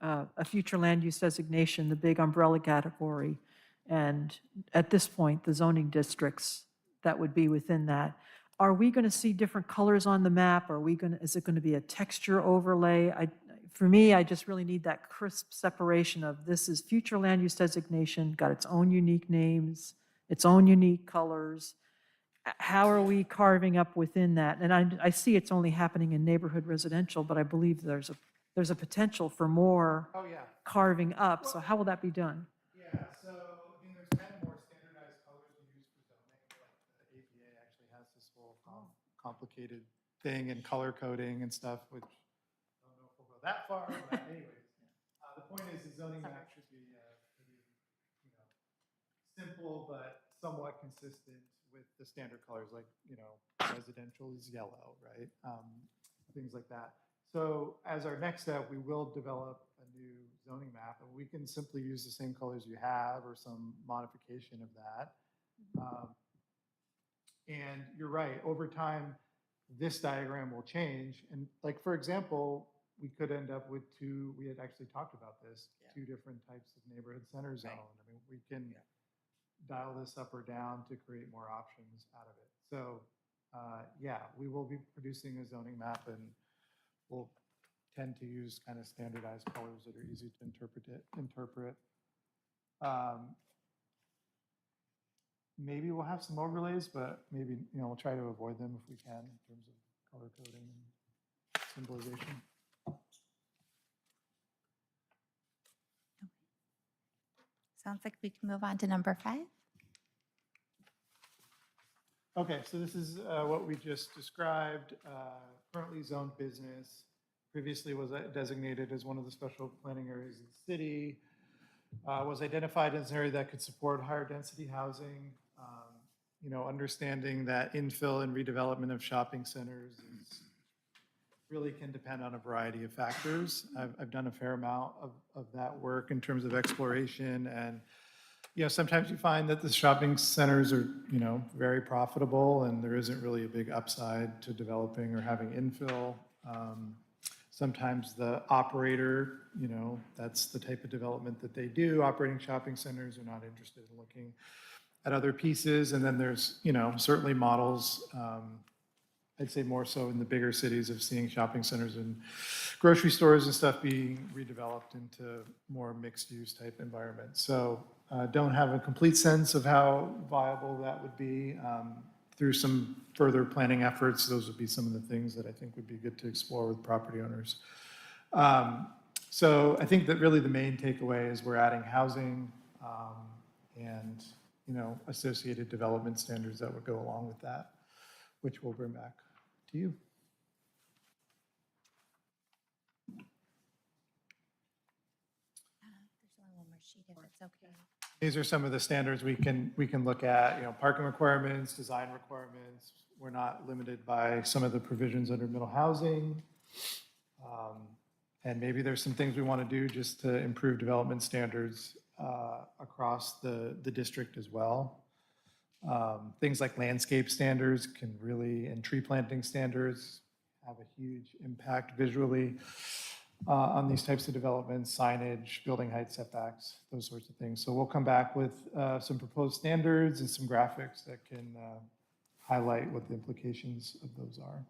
a future land use designation, the big umbrella category, and at this point, the zoning districts that would be within that. Are we going to see different colors on the map? Is it going to be a texture overlay? For me, I just really need that crisp separation of this is future land use designation, got its own unique names, its own unique colors. How are we carving up within that? And I see it's only happening in neighborhood residential, but I believe there's a potential for more Oh, yeah. carving up. So how will that be done? Yeah, so, I mean, there's kind of more standardized colors we use for zoning. Like the APA actually has this whole complicated thing and color coding and stuff, which I don't know if we'll go that far, but anyways. The point is, the zoning map should be pretty, simple, but somewhat consistent with the standard colors, like, residential is yellow, right? Things like that. So as our next step, we will develop a new zoning map, and we can simply use the same colors you have or some modification of that. And you're right, over time, this diagram will change. And like, for example, we could end up with we had actually talked about this, two different types of neighborhood center zone. I mean, we can dial this up or down to create more options out of it. So yeah, we will be producing a zoning map, and we'll tend to use kind of standardized colors that are easy to interpret. Maybe we'll have some overlays, but maybe, we'll try to avoid them if we can in terms of color coding and symbolization. Sounds like we can move on to number 5. Okay, so this is what we just described, currently zoned business, previously was designated as one of the special planning areas of the city, was identified as an area that could support higher density housing, understanding that infill and redevelopment of shopping centers really can depend on a variety of factors. I've done a fair amount of that work in terms of exploration, and sometimes you find that the shopping centers are, very profitable, and there isn't really a big upside to developing or having infill. Sometimes the operator, that's the type of development that they do. Operating shopping centers are not interested in looking at other pieces. And then there's, certainly models, I'd say more so in the bigger cities, of seeing shopping centers and grocery stores and stuff being redeveloped into more mixed-use type environments. So don't have a complete sense of how viable that would be. Through some further planning efforts, those would be some of the things that I think would be good to explore with property owners. So I think that really the main takeaway is we're adding housing and, associated development standards that would go along with that, which we'll bring back to you. more sheet if it's okay. These are some of the standards we can look at, parking requirements, design requirements. We're not limited by some of the provisions under middle housing. And maybe there's some things we want to do just to improve development standards across the district as well. Things like landscape standards can really, and tree planting standards have a huge impact visually on these types of developments, signage, building height setbacks, those sorts of things. So we'll come back with some proposed standards and some graphics that can highlight what the implications of those are.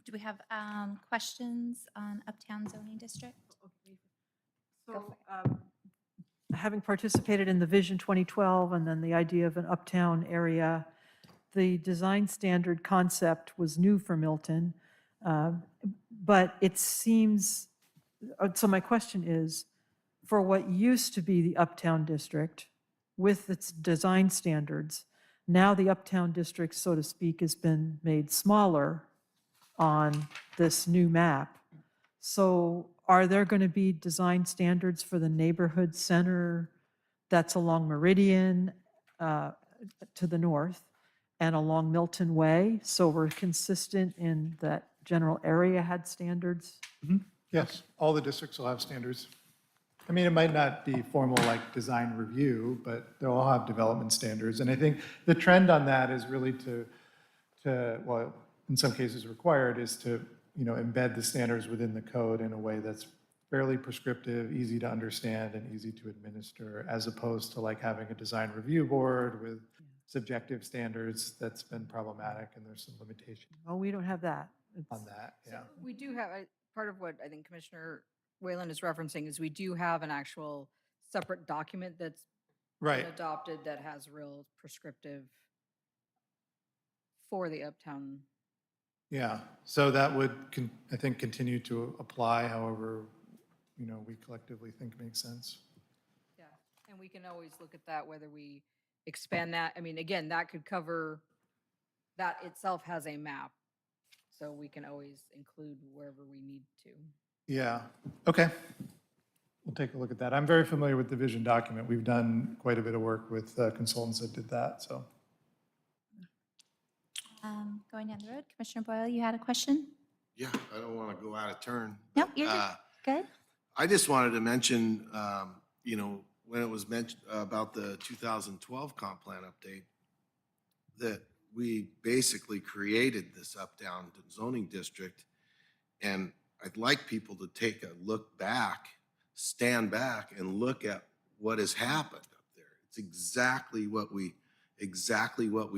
Do we have questions on Uptown zoning district? So, having participated in the Vision 2012 and then the idea of an uptown area, the design standard concept was new for Milton. But it seems, so my question is, for what used to be the Uptown District with its design standards, now the Uptown District, so to speak, has been made smaller on this new map. So are there going to be design standards for the neighborhood center that's along Meridian to the north and along Milton Way? So we're consistent in that general area had standards? Yes, all the districts will have standards. I mean, it might not be formal like design review, but they'll all have development standards. And I think the trend on that is really well, in some cases required, is to, embed the standards within the code in a way that's fairly prescriptive, easy to understand, and easy to administer, as opposed to like having a design review board with subjective standards that's been problematic, and there's some limitation Oh, we don't have that. on that, yeah. We do have, part of what I think Commissioner Whalen is referencing is we do have an actual separate document that's been Right, adopted that has real prescriptive for the Uptown. yeah. So that would, I think, continue to apply however, we collectively think makes sense. Yeah. And we can always look at that, whether we expand that. I mean, again, that could cover, that itself has a map. So we can always include wherever we need to. Yeah, okay. We'll take a look at that. I'm very familiar with the vision document. We've done quite a bit of work with consultants that did that, so. Going down the road, Commissioner Boyle, you had a question? Yeah, I don't want to go out of turn. No, but, you're good. I just wanted to mention, when it was mentioned about the 2012 comp plan update, that we basically created this uptown zoning district. And I'd like people to take a look back, stand back and look at what has happened up there. It's exactly what we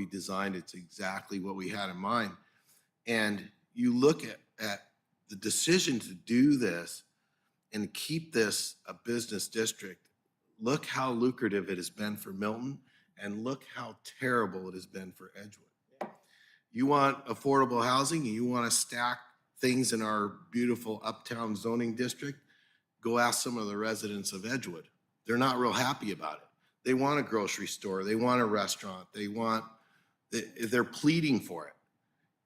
designed. It's exactly what we had in mind. And you look at the decision to do this and keep this a business district. Look how lucrative it has been for Milton, and look how terrible it has been for Edgewood. You want affordable housing and you want to stack things in our beautiful uptown zoning district, go ask some of the residents of Edgewood. They're not real happy about it. They want a grocery store, they want a restaurant, they're pleading for it.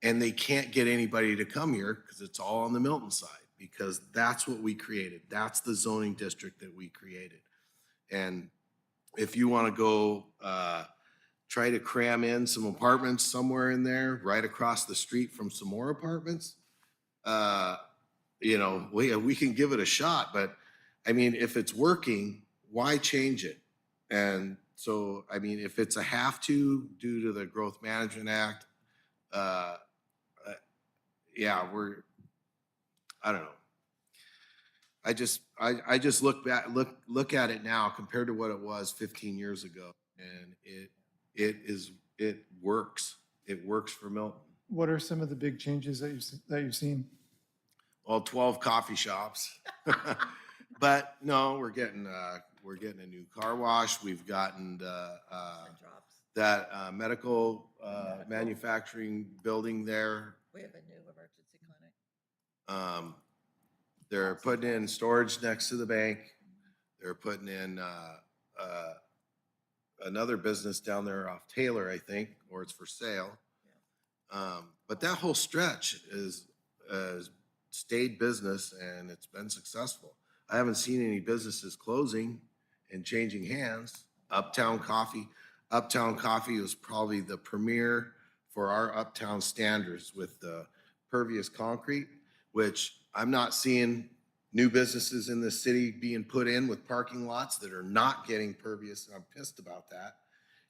And they can't get anybody to come here because it's all on the Milton side, because that's what we created. That's the zoning district that we created. And if you want to go try to cram in some apartments somewhere in there, right across the street from some more apartments, we can give it a shot. But I mean, if it's working, why change it? And so, I mean, if it's a have to due to the Growth Management Act, I don't know. I just look at it now compared to what it was 15 years ago, and it works. It works for Milton. What are some of the big changes that you've seen? Well, 12 coffee shops, but no, we're getting a new car wash. We've gotten that medical manufacturing building there. We have a new emergency clinic. They're putting in storage next to the bank. They're putting in another business down there off Taylor, I think, or it's for sale. But that whole stretch is stayed business, and it's been successful. I haven't seen any businesses closing and changing hands. Uptown Coffee was probably the premier for our uptown standards with the pervious concrete, which I'm not seeing new businesses in the city being put in with parking lots that are not getting pervious, and I'm pissed about that.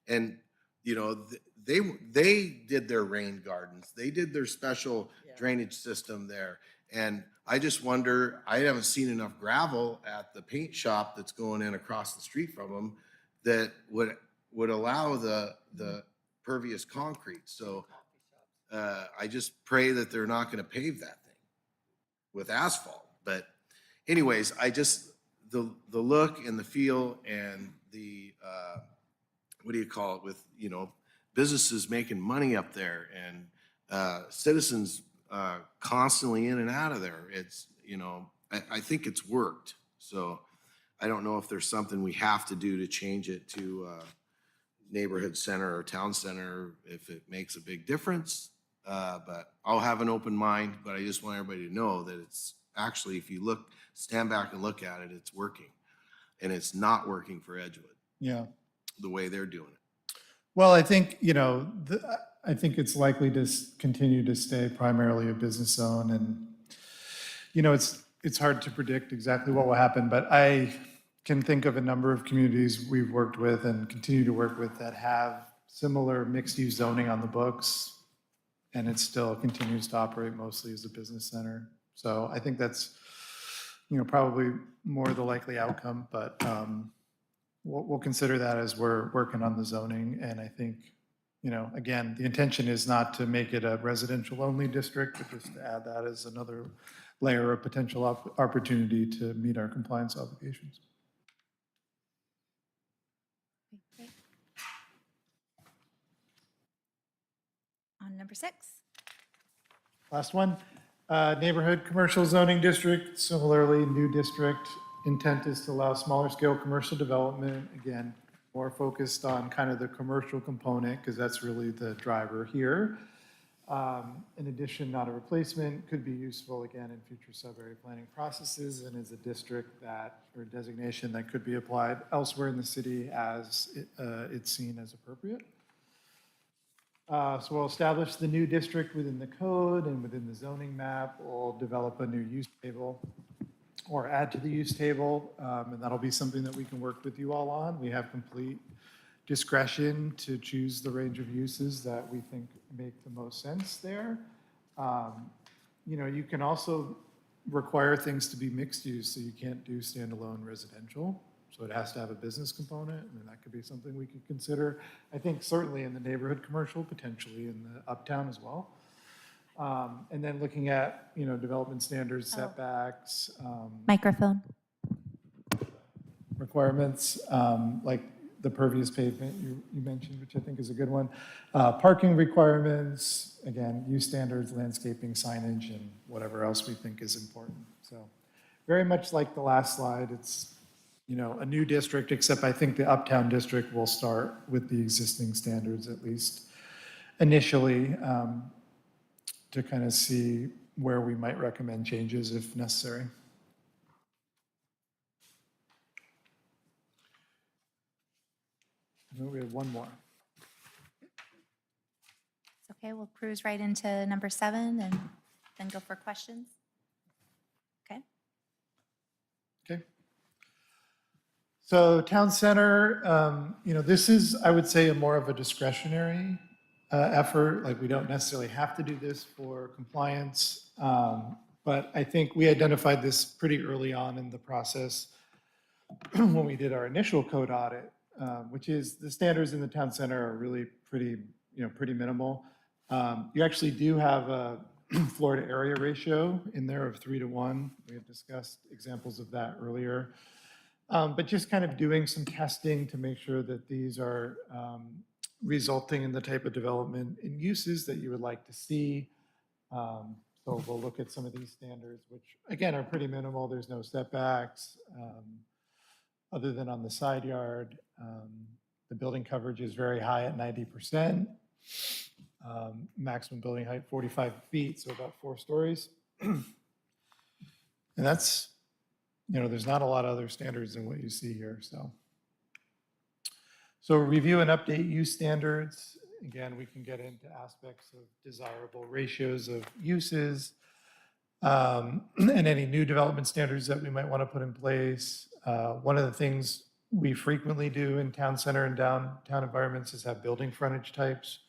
And, you know, they did their rain gardens, they did their special drainage system there. And I just wonder, I haven't seen enough gravel at the paint shop that's going in across the street from them that would allow the pervious concrete. So I just pray that they're not gonna pave that thing with asphalt. But anyways, the look and the feel and the, what do you call it, with, you know, businesses making money up there and citizens constantly in and out of there. It's, you know, I think it's worked. So I don't know if there's something we have to do to change it to neighborhood center or town center, if it makes a big difference. But I'll have an open mind, but I just want everybody to know that it's actually, if you look, stand back and look at it, it's working. And it's not working for Edgewood Yeah. the way they're doing it. Well, I think, you know, I think it's likely to continue to stay primarily a business zone. And, you know, it's hard to predict exactly what will happen, but I can think of a number of communities we've worked with and continue to work with that have similar mixed-use zoning on the books, and it still continues to operate mostly as a business center. So I think that's, you know, probably more the likely outcome, but we'll consider that as we're working on the zoning. And I think, you know, again, the intention is not to make it a residential-only district, but just to add that as another layer of potential opportunity to meet our compliance obligations. Great. On number 6. Last one, neighborhood commercial zoning district, similarly, new district. Intent is to allow smaller scale commercial development, again, more focused on kind of the commercial component, because that's really the driver here. In addition, not a replacement, could be useful again in future sub-area planning processes, and is a district that, or designation that could be applied elsewhere in the city as it's seen as appropriate. So we'll establish the new district within the code and within the zoning map. We'll develop a new use table or add to the use table, and that'll be something that we can work with you all on. We have complete discretion to choose the range of uses that we think make the most sense there. You know, you can also require things to be mixed use, so you can't do standalone residential. So it has to have a business component, and that could be something we could consider. I think certainly in the neighborhood commercial, potentially in the uptown as well. And then looking at, you know, development standards, setbacks, Microphone. requirements, like the pervious pavement you mentioned, which I think is a good one. Parking requirements, again, use standards, landscaping, signage, and whatever else we think is important. So very much like the last slide, it's, you know, a new district, except I think the uptown district will start with the existing standards, at least initially, to kind of see where we might recommend changes if necessary. And then we have one more. Okay, we'll cruise right into number 7 and then go for questions. Okay. Okay. So town center, you know, this is, I would say, more of a discretionary effort. Like, we don't necessarily have to do this for compliance. But I think we identified this pretty early on in the process when we did our initial code audit, which is the standards in the town center are really pretty, you know, pretty minimal. You actually do have a floor to area ratio in there of 3:1. We had discussed examples of that earlier. But just kind of doing some testing to make sure that these are resulting in the type of development and uses that you would like to see. So we'll look at some of these standards, which again are pretty minimal. There's no setbacks other than on the side yard. The building coverage is very high at 90%. Maximum building height 45 feet, so about 4 stories. And that's there's not a lot of other standards than what you see here, so. So review and update use standards. Again, we can get into aspects of desirable ratios of uses, and any new development standards that we might want to put in place. One of the things we frequently do in town center and downtown environments is have building frontage types.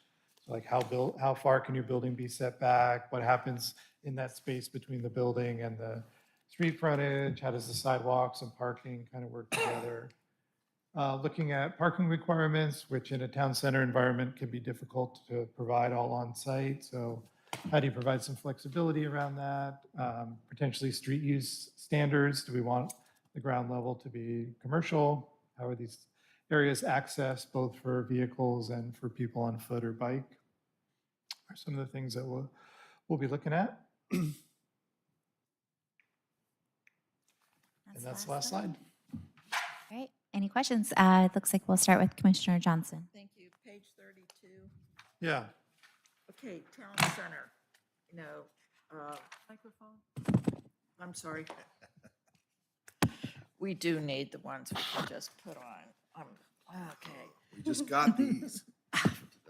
So like how far can your building be set back? What happens in that space between the building and the street frontage? How does the sidewalks and parking kind of work together? Looking at parking requirements, which in a town center environment can be difficult to provide all on site. So how do you provide some flexibility around that? Potentially street use standards. Do we want the ground level to be commercial? How are these areas accessed both for vehicles and for people on foot or bike? Are some of the things that we'll be looking at. And that's the last slide. All right, any questions? It looks like we'll start with Commissioner Johnson. Thank you. Page 32. Yeah. Okay, town center, microphone. I'm sorry. We do need the ones we can just put on. Okay. We just got these.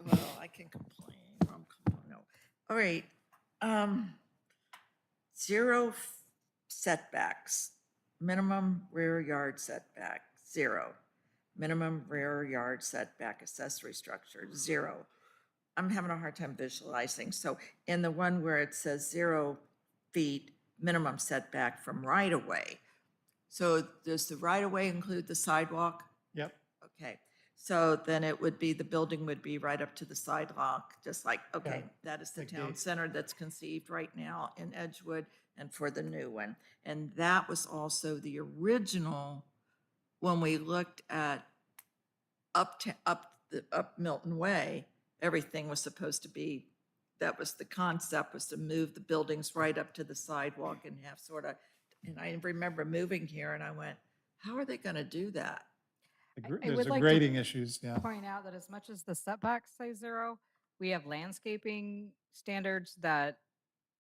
Well, I can complain. No. All right. Zero setbacks, minimum rear yard setback, 0. Minimum rear yard setback accessory structure, 0. I'm having a hard time visualizing. So in the one where it says 0 feet minimum setback from right of way. So does the right of way include the sidewalk? Yep. Okay, so then it would be, the building would be right up to the sidewalk, just like, okay, Yeah, that is the like town the- center that's conceived right now in Edgewood and for the new one. And that was also the original, when we looked at up Milton Way, everything was supposed to be, that was the concept, was to move the buildings right up to the sidewalk and have sort of, and I remember moving here and I went, how are they going to do that? There's would a like to- grading issues, yeah. Point out that as much as the setbacks say 0, we have landscaping standards that,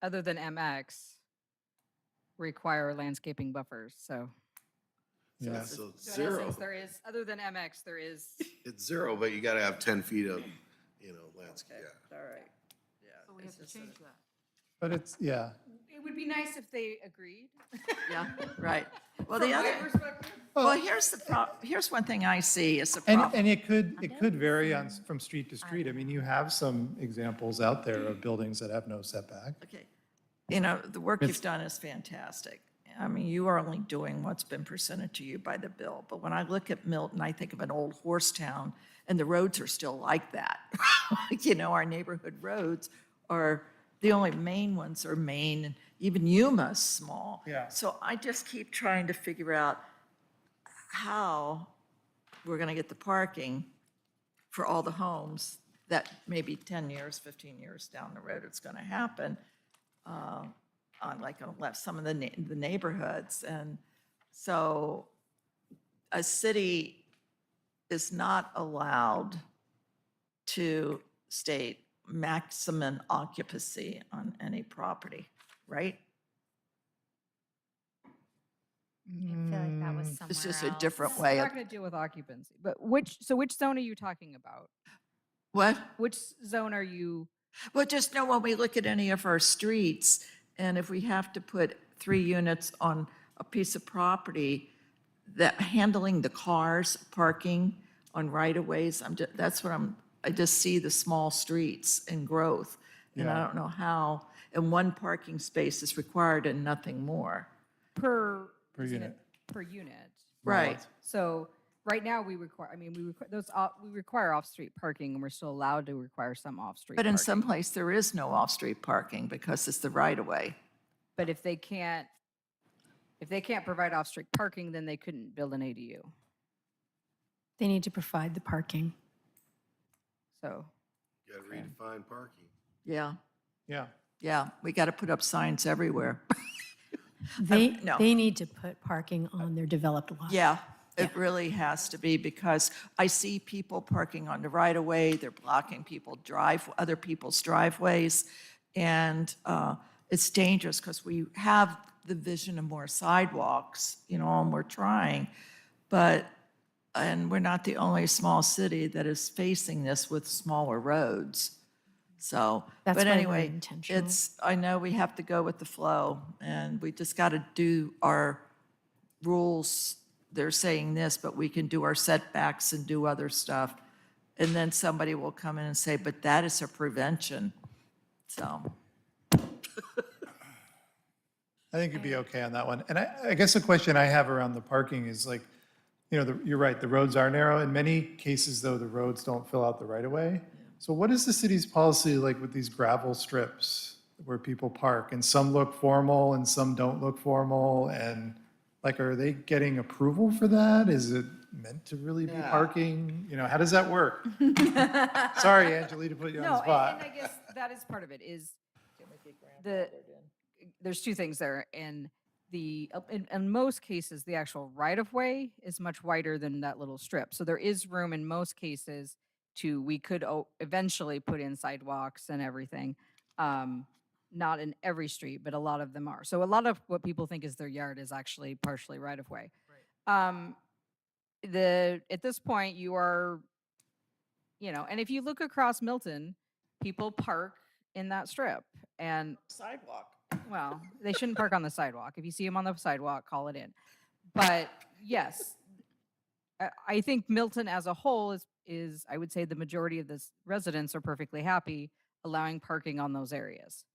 other than MX, require landscaping buffers, so. Yeah. So So in 0. essence, there is, other than MX, there is. It's 0, but you got to have 10 feet of, landscape, Okay, yeah. all right. Yeah. So we it's have to just a- change that. But it's, yeah. It would be nice if they agreed. Yeah, right. Well, From the my other, perspective. well, here's one thing I see is the And, problem. and it could vary from street to street. I mean, you have some examples out there of buildings that have no setback. Okay, the work you've done is fantastic. I mean, you are only doing what's been presented to you by the bill. But when I look at Milton, I think of an old horse town, and the roads are still like that. Our neighborhood roads are, the only main ones are Main, and even Yuma's small. Yeah. So I just keep trying to figure out how we're going to get the parking for all the homes that maybe 10 years, 15 years down the road it's going to happen on some of the neighborhoods. And so a city is not allowed to state maximum occupancy on any property, right? I feel like that was somewhere It's just a else. different We're way of, not going to deal with occupancy, but which zone are you talking about? what? Which zone are you? Well, just know when we look at any of our streets, and if we have to put 3 units on a piece of property, that handling the cars, parking on right-of-ways, I just see the small streets and growth. And I Yeah. don't know how, and one parking space is required and nothing more. Per Per unit. Per unit. Right. So right now we require, we require off-street parking, and we're still allowed to require some off-street But in parking. some place, there is no off-street parking because it's the right-of-way. But if they can't provide off-street parking, then they couldn't build an ADU. They need to provide the parking. So, You got to redefine parking. Yeah, Yeah. yeah, we got to put up signs everywhere. no. They need to put parking on their developed lots. Yeah, it really has to be, because I see people parking on the right-of-way, they're blocking other people's driveways, and it's dangerous because we have the vision of more sidewalks, you know, and we're trying. But, and we're not the only small city that is facing this with smaller roads. So, That's but probably very anyway, intentional. I know we have to go with the flow, and we just got to do our rules. They're saying this, but we can do our setbacks and do other stuff. And then somebody will come in and say, but that is a prevention. So, I think you'd be okay on that one. And I guess the question I have around the parking is like, you know, you're right, the roads are narrow. In many cases, though, the roads don't fill out the right of way. So what is the city's policy like with these gravel strips where people park? And some look formal and some don't look formal. And like, are they getting approval for that? Is it meant to really be Yeah. parking? You know, how does that work? Sorry, Angela, to put you on the No, spot. and I guess that is part of it, is there's two things there, and in most cases, the actual right-of-way is much wider than that little strip. So there is room in most cases we could eventually put in sidewalks and everything. Not in every street, but a lot of them are. So a lot of what people think is their yard is actually partially right-of-way. At this point, you are, you know, and if you look across Milton, people park in that strip, and sidewalk. well, they shouldn't park on the sidewalk. If you see them on the sidewalk, call it in. But yes, I think Milton as a whole is I would say the majority of the residents are perfectly happy allowing parking on those areas.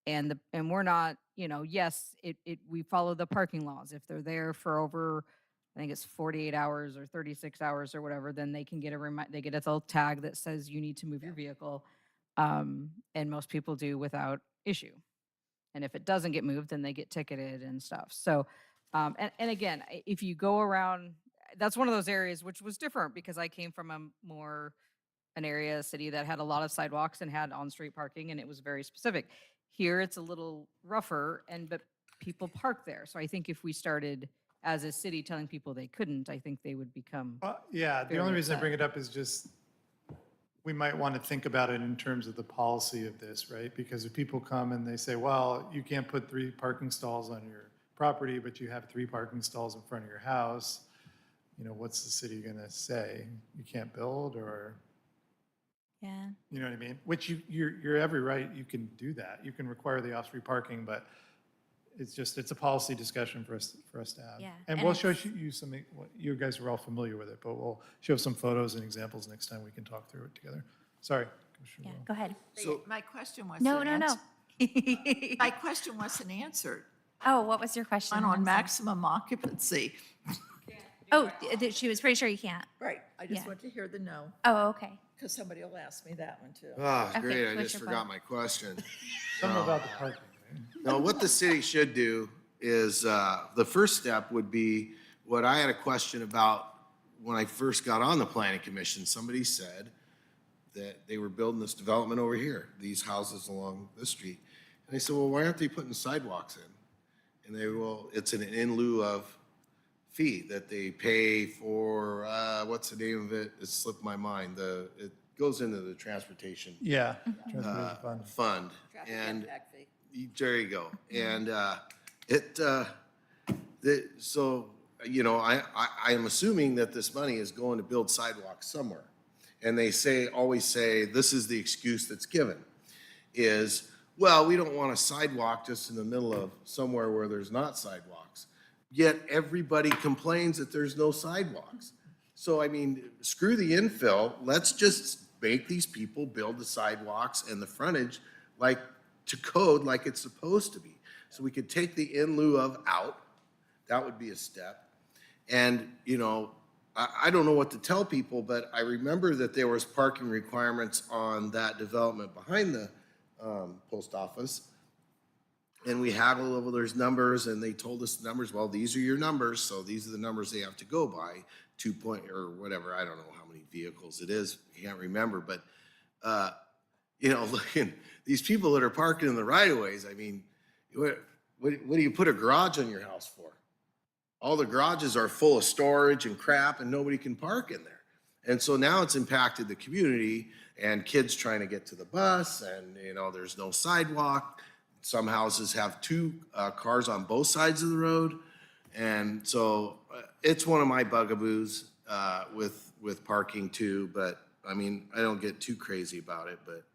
And we're not, you know, yes, we follow the parking laws. If they're there for over, I think it's 48 hours or 36 hours or whatever, then they can get they get a little tag that says you need to move your vehicle. And most people do without issue. And if it doesn't get moved, then they get ticketed and stuff. So, and again, if you go around, that's one of those areas which was different because I came from a city that had a lot of sidewalks and had on-street parking, and it was very specific. Here, it's a little rougher, but people park there. So I think if we started as a city telling people they couldn't, I think they would become. Yeah, the very only reason I upset. bring it up is just, we might want to think about it in terms of the policy of this, right? Because if people come and they say, well, you can't put 3 parking stalls on your property, but you have 3 parking stalls in front of your house, you know, what's the city going to say? You can't build, or, Yeah. you know what I mean? Which you're every right, you can do that. You can require the off-street parking, but it's a policy discussion for us to have. Yeah, And and we'll show it's- you some, you guys are all familiar with it, but we'll show some photos and examples next time we can talk through it together. Sorry. Commissioner Yeah, Will. go ahead. So My question wasn't No, no, no. answered. My question wasn't answered. Oh, what was your question? On I'm sorry. maximum occupancy. Oh, she was pretty sure you can't. Right, I just Yeah. want to hear the no, Oh, okay. because somebody will ask me that one too. Ah, Okay, great, I what's just your forgot point? my question. Something about the parking, right? No, what the city should do is, the first step would be what I had a question about when I first got on the planning commission. Somebody said that they were building this development over here, these houses along this street. And I said, well, why aren't they putting sidewalks in? And they, well, it's an in lieu of fee that they pay for, what's the name of it? It slipped my mind. It goes into the transportation Yeah. Transportation fund. fund. And there you go. And so, you know, I am assuming that this money is going to build sidewalks somewhere. And they always say, this is the excuse that's given, is, well, we don't want a sidewalk just in the middle of somewhere where there's not sidewalks. Yet everybody complains that there's no sidewalks. So, I mean, screw the infill. Let's just make these people build the sidewalks and the frontage to code like it's supposed to be. So we could take the in lieu of out. That would be a step. And, you know, I don't know what to tell people, but I remember that there was parking requirements on that development behind the post office. And we haggled over those numbers, and they told us the numbers, well, these are your numbers, so these are the numbers they have to go by, 2 point, or whatever, I don't know how many vehicles it is, I can't remember, but, you know, looking, these people that are parking in the right-of-ways, I mean, what do you put a garage on your house for? All the garages are full of storage and crap, and nobody can park in there. And so now it's impacted the community, and kids trying to get to the bus, and, you know, there's no sidewalk. some houses have two cars on both sides of the road. And so it's one of my bugaboos with parking too. But I mean, I don't get too crazy about it, but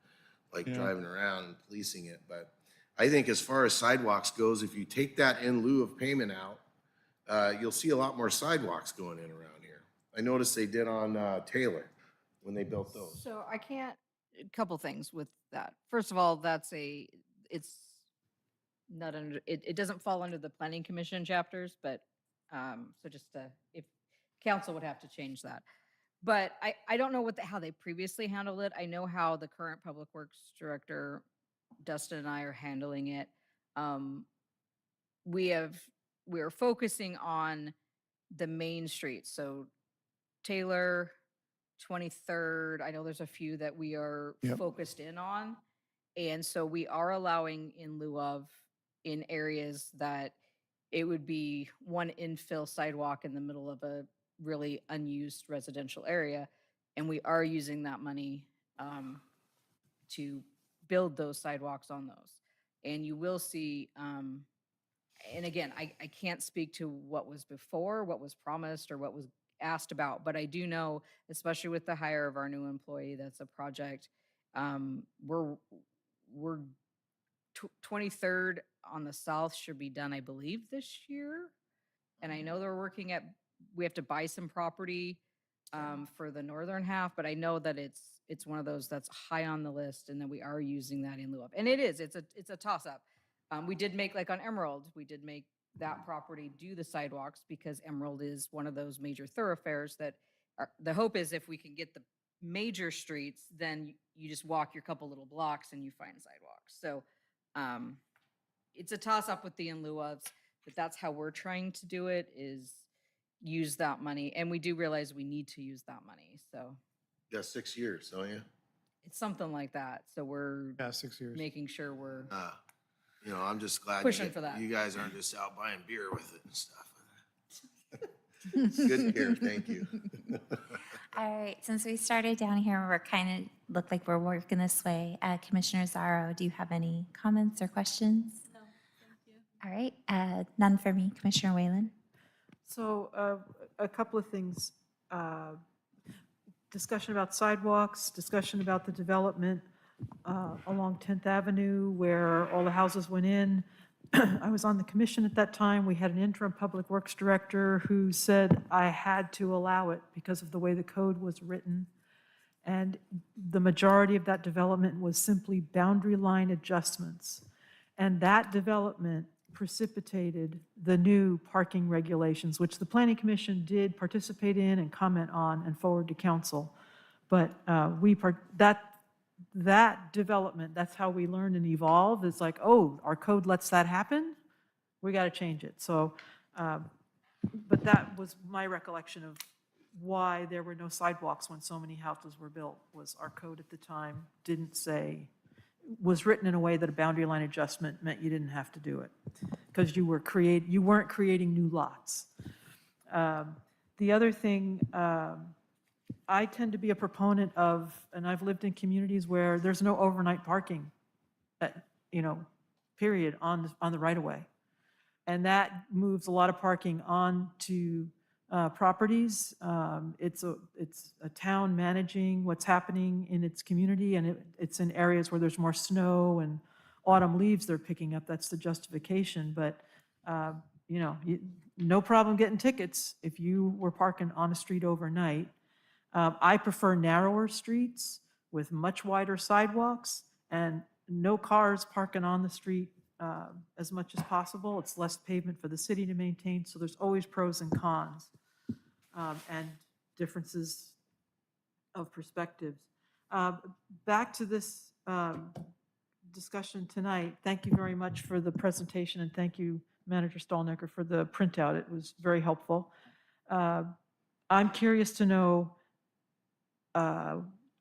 like driving around and policing it. But I think as far as sidewalks goes, if you take that in lieu of payment out, you'll see a lot more sidewalks going in around here. I noticed they did on Taylor when they built those. So I can't, a couple things with that. First of all, it's not under, it doesn't fall under the planning commission chapters, but, so just, if council would have to change that. But I don't know how they previously handled it. I know how the current public works director, Dustin and I are handling it. We are focusing on the main streets. So Taylor, 23rd, I know there's a few that we are Yep. focused in on. And so we are allowing in lieu of in areas that it would be one infill sidewalk in the middle of a really unused residential area. And we are using that money to build those sidewalks on those. And you will see, and again, I can't speak to what was before, what was promised, or what was asked about, but I do know, especially with the hire of our new employee, that's a project. We're 23rd on the south should be done, I believe, this year. And I know they're working we have to buy some property for the northern half, but I know that it's one of those that's high on the list and that we are using that in lieu of. And it's a toss up. We did make, like on Emerald, we did make that property do the sidewalks because Emerald is one of those major thoroughfares that the hope is if we can get the major streets, then you just walk your couple little blocks and you find sidewalks. So it's a toss up with the in lieu ofs, but that's how we're trying to do it, is use that money. And we do realize we need to use that money. So Yeah, 6 years, don't you? it's something like that. So we're Yeah, 6 years. making sure we're You know, I'm just glad Pushing for that. you guys aren't just out buying beer with it and stuff. Good here, thank you. All right, since we started down here, we're kind of, look like we're working this way. Commissioner Zarro, do you have any comments or questions? No, thank you. All right, none for me. Commissioner Whalen? So a couple of things. Discussion about sidewalks, discussion about the development along 10th Avenue where all the houses went in. I was on the commission at that time. We had an interim public works director who said I had to allow it because of the way the code was written. And the majority of that development was simply boundary line adjustments. And that development precipitated the new parking regulations, which the Planning Commission did participate in and comment on and forward to council. But that development, that's how we learn and evolve. It's like, oh, our code lets that happen? We got to change it. So, but that was my recollection of why there were no sidewalks when so many houses were built, was our code at the time didn't say, was written in a way that a boundary line adjustment meant you didn't have to do it because you weren't creating new lots. The other thing, I tend to be a proponent of, and I've lived in communities where there's no overnight parking, period, on the right of way. And that moves a lot of parking onto properties. It's a town managing what's happening in its community, and it's in areas where there's more snow and autumn leaves they're picking up. That's the justification. But, no problem getting tickets if you were parking on a street overnight. I prefer narrower streets with much wider sidewalks and no cars parking on the street as much as possible. It's less pavement for the city to maintain, so there's always pros and cons and differences of perspectives. Back to this discussion tonight, thank you very much for the presentation, and thank you, Manager Stallnecker, for the printout. It was very helpful. I'm curious to know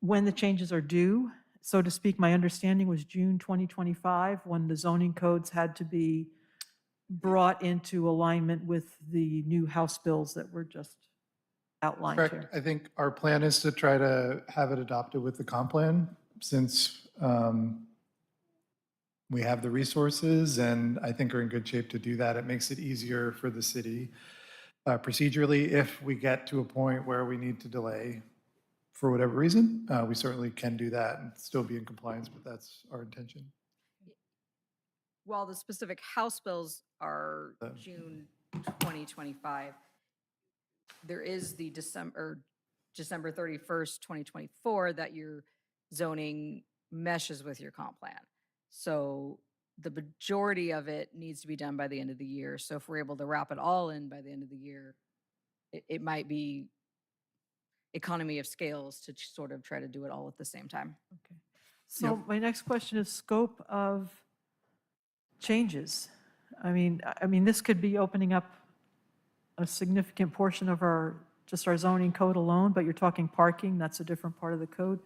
when the changes are due. So to speak, my understanding was June 2025, when the zoning codes had to be brought into alignment with the new House bills that were just outlined Correct. here. I think our plan is to try to have it adopted with the comp plan, since We have the resources and I think are in good shape to do that. It makes it easier for the city procedurally. If we get to a point where we need to delay for whatever reason, we certainly can do that and still be in compliance, but that's our intention. While the specific House bills are The- June 2025, there is the December 31st, 2024, that your zoning meshes with your comp plan. So the majority of it needs to be done by the end of the year. So if we're able to wrap it all in by the end of the year, it might be economy of scales to sort of try to do it all at the same time. Okay. So Yep. my next question is scope of changes. I mean, this could be opening up a significant portion of just our zoning code alone, but you're talking parking, that's a different part of the code.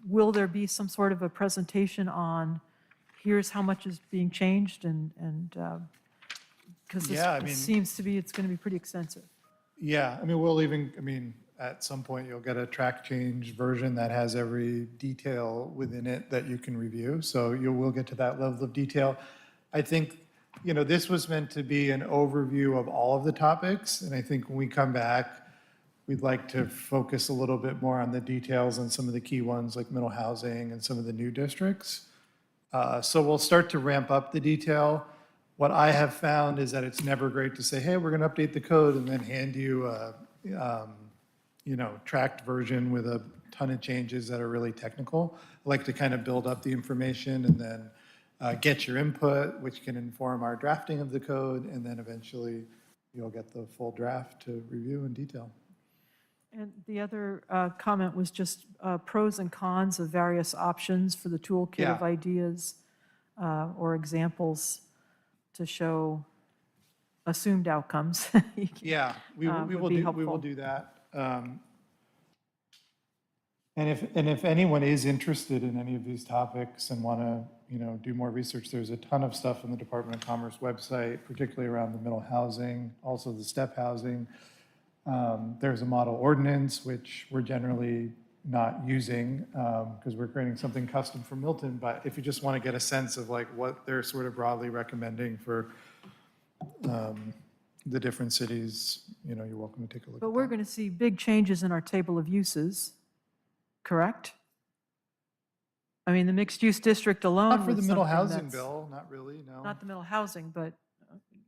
Will there be some sort of a presentation on, here's how much is being changed and, because Yeah, I it mean- seems to be, it's going to be pretty extensive. Yeah, I mean, at some point you'll get a track change version that has every detail within it that you can review. So you will get to that level of detail. I think, this was meant to be an overview of all of the topics. And I think when we come back, we'd like to focus a little bit more on the details on some of the key ones like middle housing and some of the new districts. So we'll start to ramp up the detail. What I have found is that it's never great to say, hey, we're going to update the code and then hand you a, tracked version with a ton of changes that are really technical. I like to kind of build up the information and then get your input, which can inform our drafting of the code, and then eventually you'll get the full draft to review in detail. And the other comment was just pros and cons of various options for the toolkit of Yeah. ideas or examples to show assumed outcomes. Yeah, we would will be do, we will helpful. do that. And if anyone is interested in any of these topics and want to, do more research, there's a ton of stuff on the Department of Commerce website, particularly around the middle housing, also the step housing. There's a model ordinance, which we're generally not using because we're creating something custom for Milton. But if you just want to get a sense of like what they're sort of broadly recommending for the different cities, you're welcome to take a look. But at we're that. going to see big changes in our table of uses, correct? I mean, the mixed-use district alone Not for was the middle something housing that's- bill, not really, no. Not the middle housing, but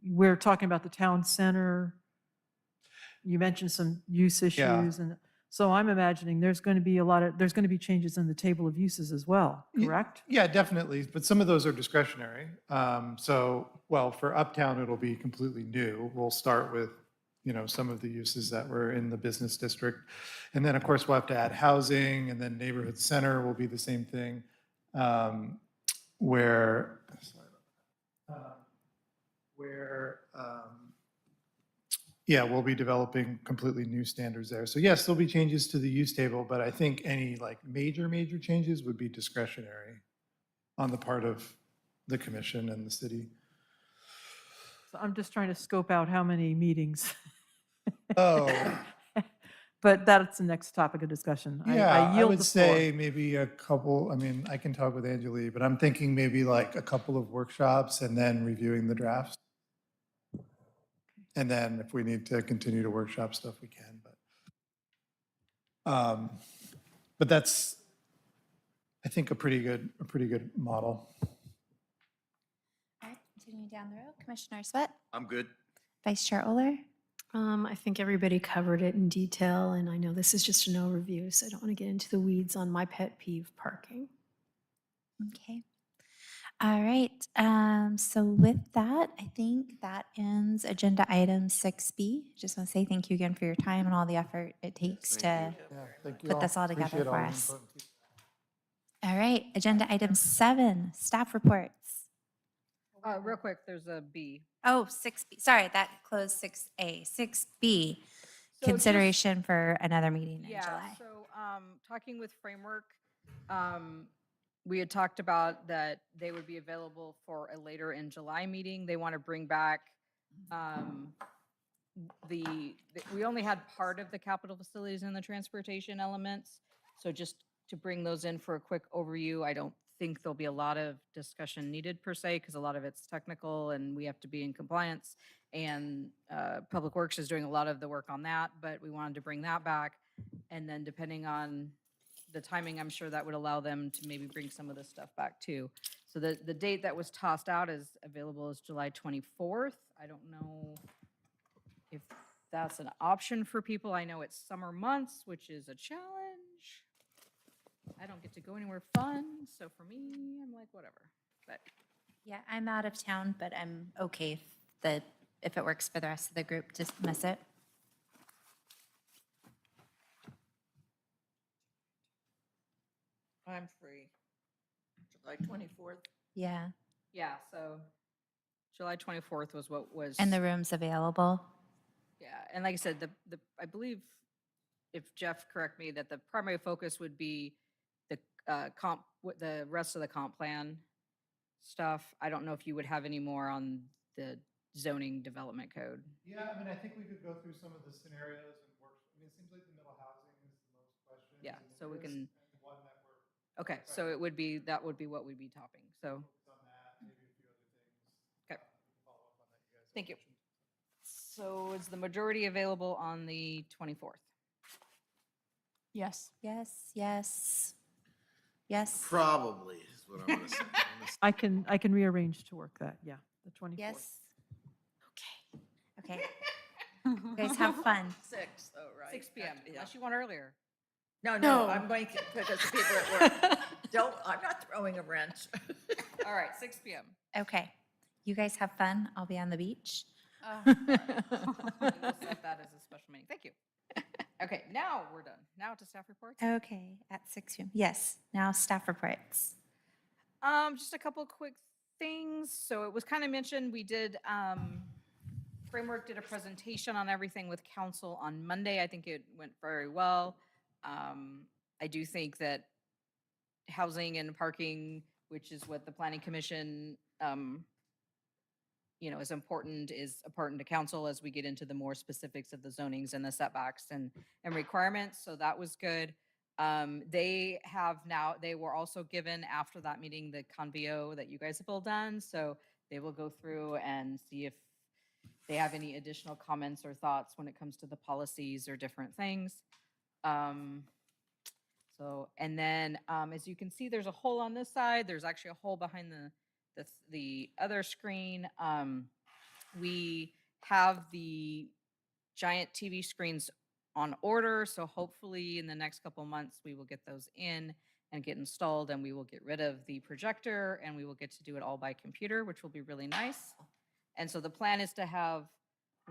we're talking about the town center. You mentioned some use issues, and so I'm imagining there's going to be there's going to be changes in the table of uses as well, correct? Yeah, definitely, but some of those are discretionary. Well, for Uptown, it'll be completely new. We'll start with, some of the uses that were in the business district. And then, of course, we'll have to add housing, and then neighborhood center will be the same thing, where we'll be developing completely new standards there. So yes, there'll be changes to the use table, but I think any like major changes would be discretionary on the part of the commission and the city. So I'm just trying to scope out how many meetings. Oh, But that's the next topic of discussion. yeah, I yield would the floor. say maybe a couple, I can talk with Anjali, but I'm thinking maybe like a couple of workshops and then reviewing the drafts. And then if we need to continue to workshop stuff, we can, but that's, I think, a pretty good model. All right, continuing down the road, Commissioner Swett, I'm good. Vice Chair Oler. I think everybody covered it in detail, and I know this is just an overview, so I don't want to get into the weeds on my pet peeve, parking. Okay. All right. So with that, I think that ends agenda item 6B. Just want to say thank you again for your time and all the effort it takes to. Yeah, thank you Put this all together Appreciate all for the us. input. All right. Agenda item 7, staff reports. Real quick, there's a B. Oh, 6B. Sorry, that closed 6A. 6B, So just- consideration for another meeting in Yeah, July. so, talking with Framework, we had talked about that they would be available for a later in July meeting. They want to bring back, we only had part of the capital facilities and the transportation elements. So just to bring those in for a quick overview, I don't think there'll be a lot of discussion needed per se, because a lot of it's technical and we have to be in compliance. And Public Works is doing a lot of the work on that, but we wanted to bring that back. And then depending on the timing, I'm sure that would allow them to maybe bring some of this stuff back too. So the date that was tossed out is available is July 24th. I don't know if that's an option for people. I know it's summer months, which is a challenge. I don't get to go anywhere fun, so for me, I'm like, whatever. But Yeah, I'm out of town, but I'm okay if it works for the rest of the group to miss it. I'm free. July 24th. Yeah, yeah, so July 24th was what was. and the room's available. Yeah, and like I said, I believe, if Jeff correct me, that the primary focus would be the the rest of the comp plan stuff. I don't know if you would have any more on the zoning development code. Yeah, I mean, I think we could go through some of the scenarios and work, I mean, it seems like the middle housing is the most questions. Yeah, and so we interest, can- and one that we're Okay, so it would be, that would be what we'd be topping, so, focused on that, maybe a few other things. Okay. We can follow up on that, you guys. Thank you. mentioned. so is the majority available on the 24th? Yes. Yes, yes, yes, Probably is what I'm gonna say. I can rearrange to work that, yeah, the 24th. yes. Okay, okay. You guys have fun. 6 though, right? 6 PM, Yeah. unless you want earlier. No, No. I'm going to, because the people at work, I'm not throwing a wrench. All right, 6 PM. Okay, you guys have fun. I'll be on the beach. We'll set that as a special meeting. Thank you. Okay, now we're done. Now to staff reports. Okay, at 6 p.m. Yes, now staff reports. Just a couple quick things. So it was kind of mentioned, we did, Framework did a presentation on everything with council on Monday. I think it went very well. I do think that housing and parking, which is what the planning commission, is important to council as we get into the more specifics of the zonings and the setbacks and requirements. So that was good. They were also given after that meeting, the convo that you guys have all done. So they will go through and see if they have any additional comments or thoughts when it comes to the policies or different things. And then as you can see, there's a hole on this side. There's actually a hole behind the other screen. We have the giant TV screens on order, so hopefully in the next couple months, we will get those in and get installed, and we will get rid of the projector, and we will get to do it all by computer, which will be really nice. And so the plan is to have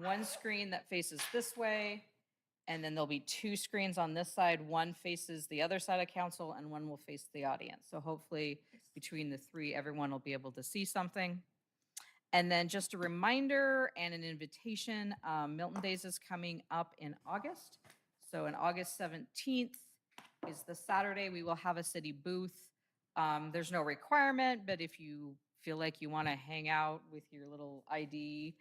one screen that faces this way, and then there'll be 2 screens on this side. One faces the other side of council, and one will face the audience. So hopefully between the 3, everyone will be able to see something. And then just a reminder and an invitation, Milton Days is coming up in August. So on August 17th is the Saturday, we will have a city booth. There's no requirement, but if you feel like you want to hang out with your little ID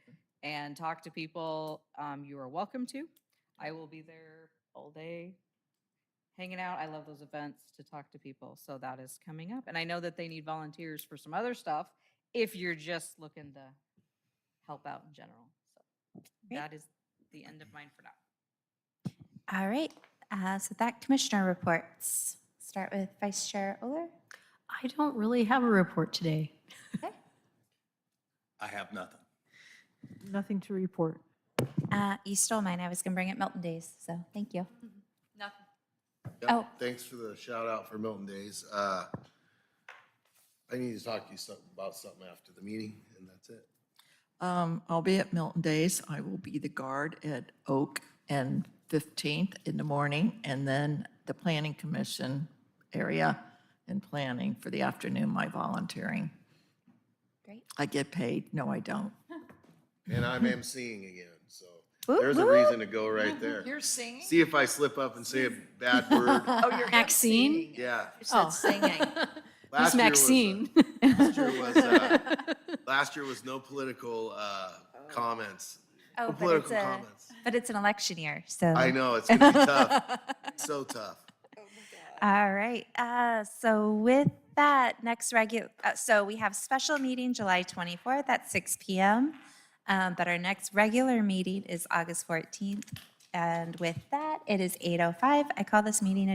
and talk to people, you are welcome to. I will be there all day hanging out. I love those events to talk to people. So that is coming up. And I know that they need volunteers for some other stuff if you're just looking to help out in general. So Great. that is the end of mine for now. All right, so that commissioner reports. Start with Vice Chair Oler. I don't really have a report today. I have nothing. Nothing to report. You stole mine. I was going to bring it Milton Days, so thank you. Nothing. Yep, Oh. Thanks for the shout out for Milton Days. I need to talk to you about something after the meeting, and that's it. I'll be at Milton Days. I will be the guard at Oak and 15th in the morning, and then the Planning Commission area and planning for the afternoon, my volunteering. Great. I get paid. No, I don't. And I'm emceeing again, so Whoop, there's a whoop. reason to go right there. You're singing? See if I slip up and say a bad word. Oh, you're Maxine? singing. Yeah. You said singing. Who's Maxine? Last year was no political comments. Oh, No but political comments. it's an election year, so. I know, it's gonna be tough. So tough. All right, so with that, so we have special meeting July 24th at 6 PM. But our next regular meeting is August 14th. And with that, it is 8:05. I call this meeting adjourned.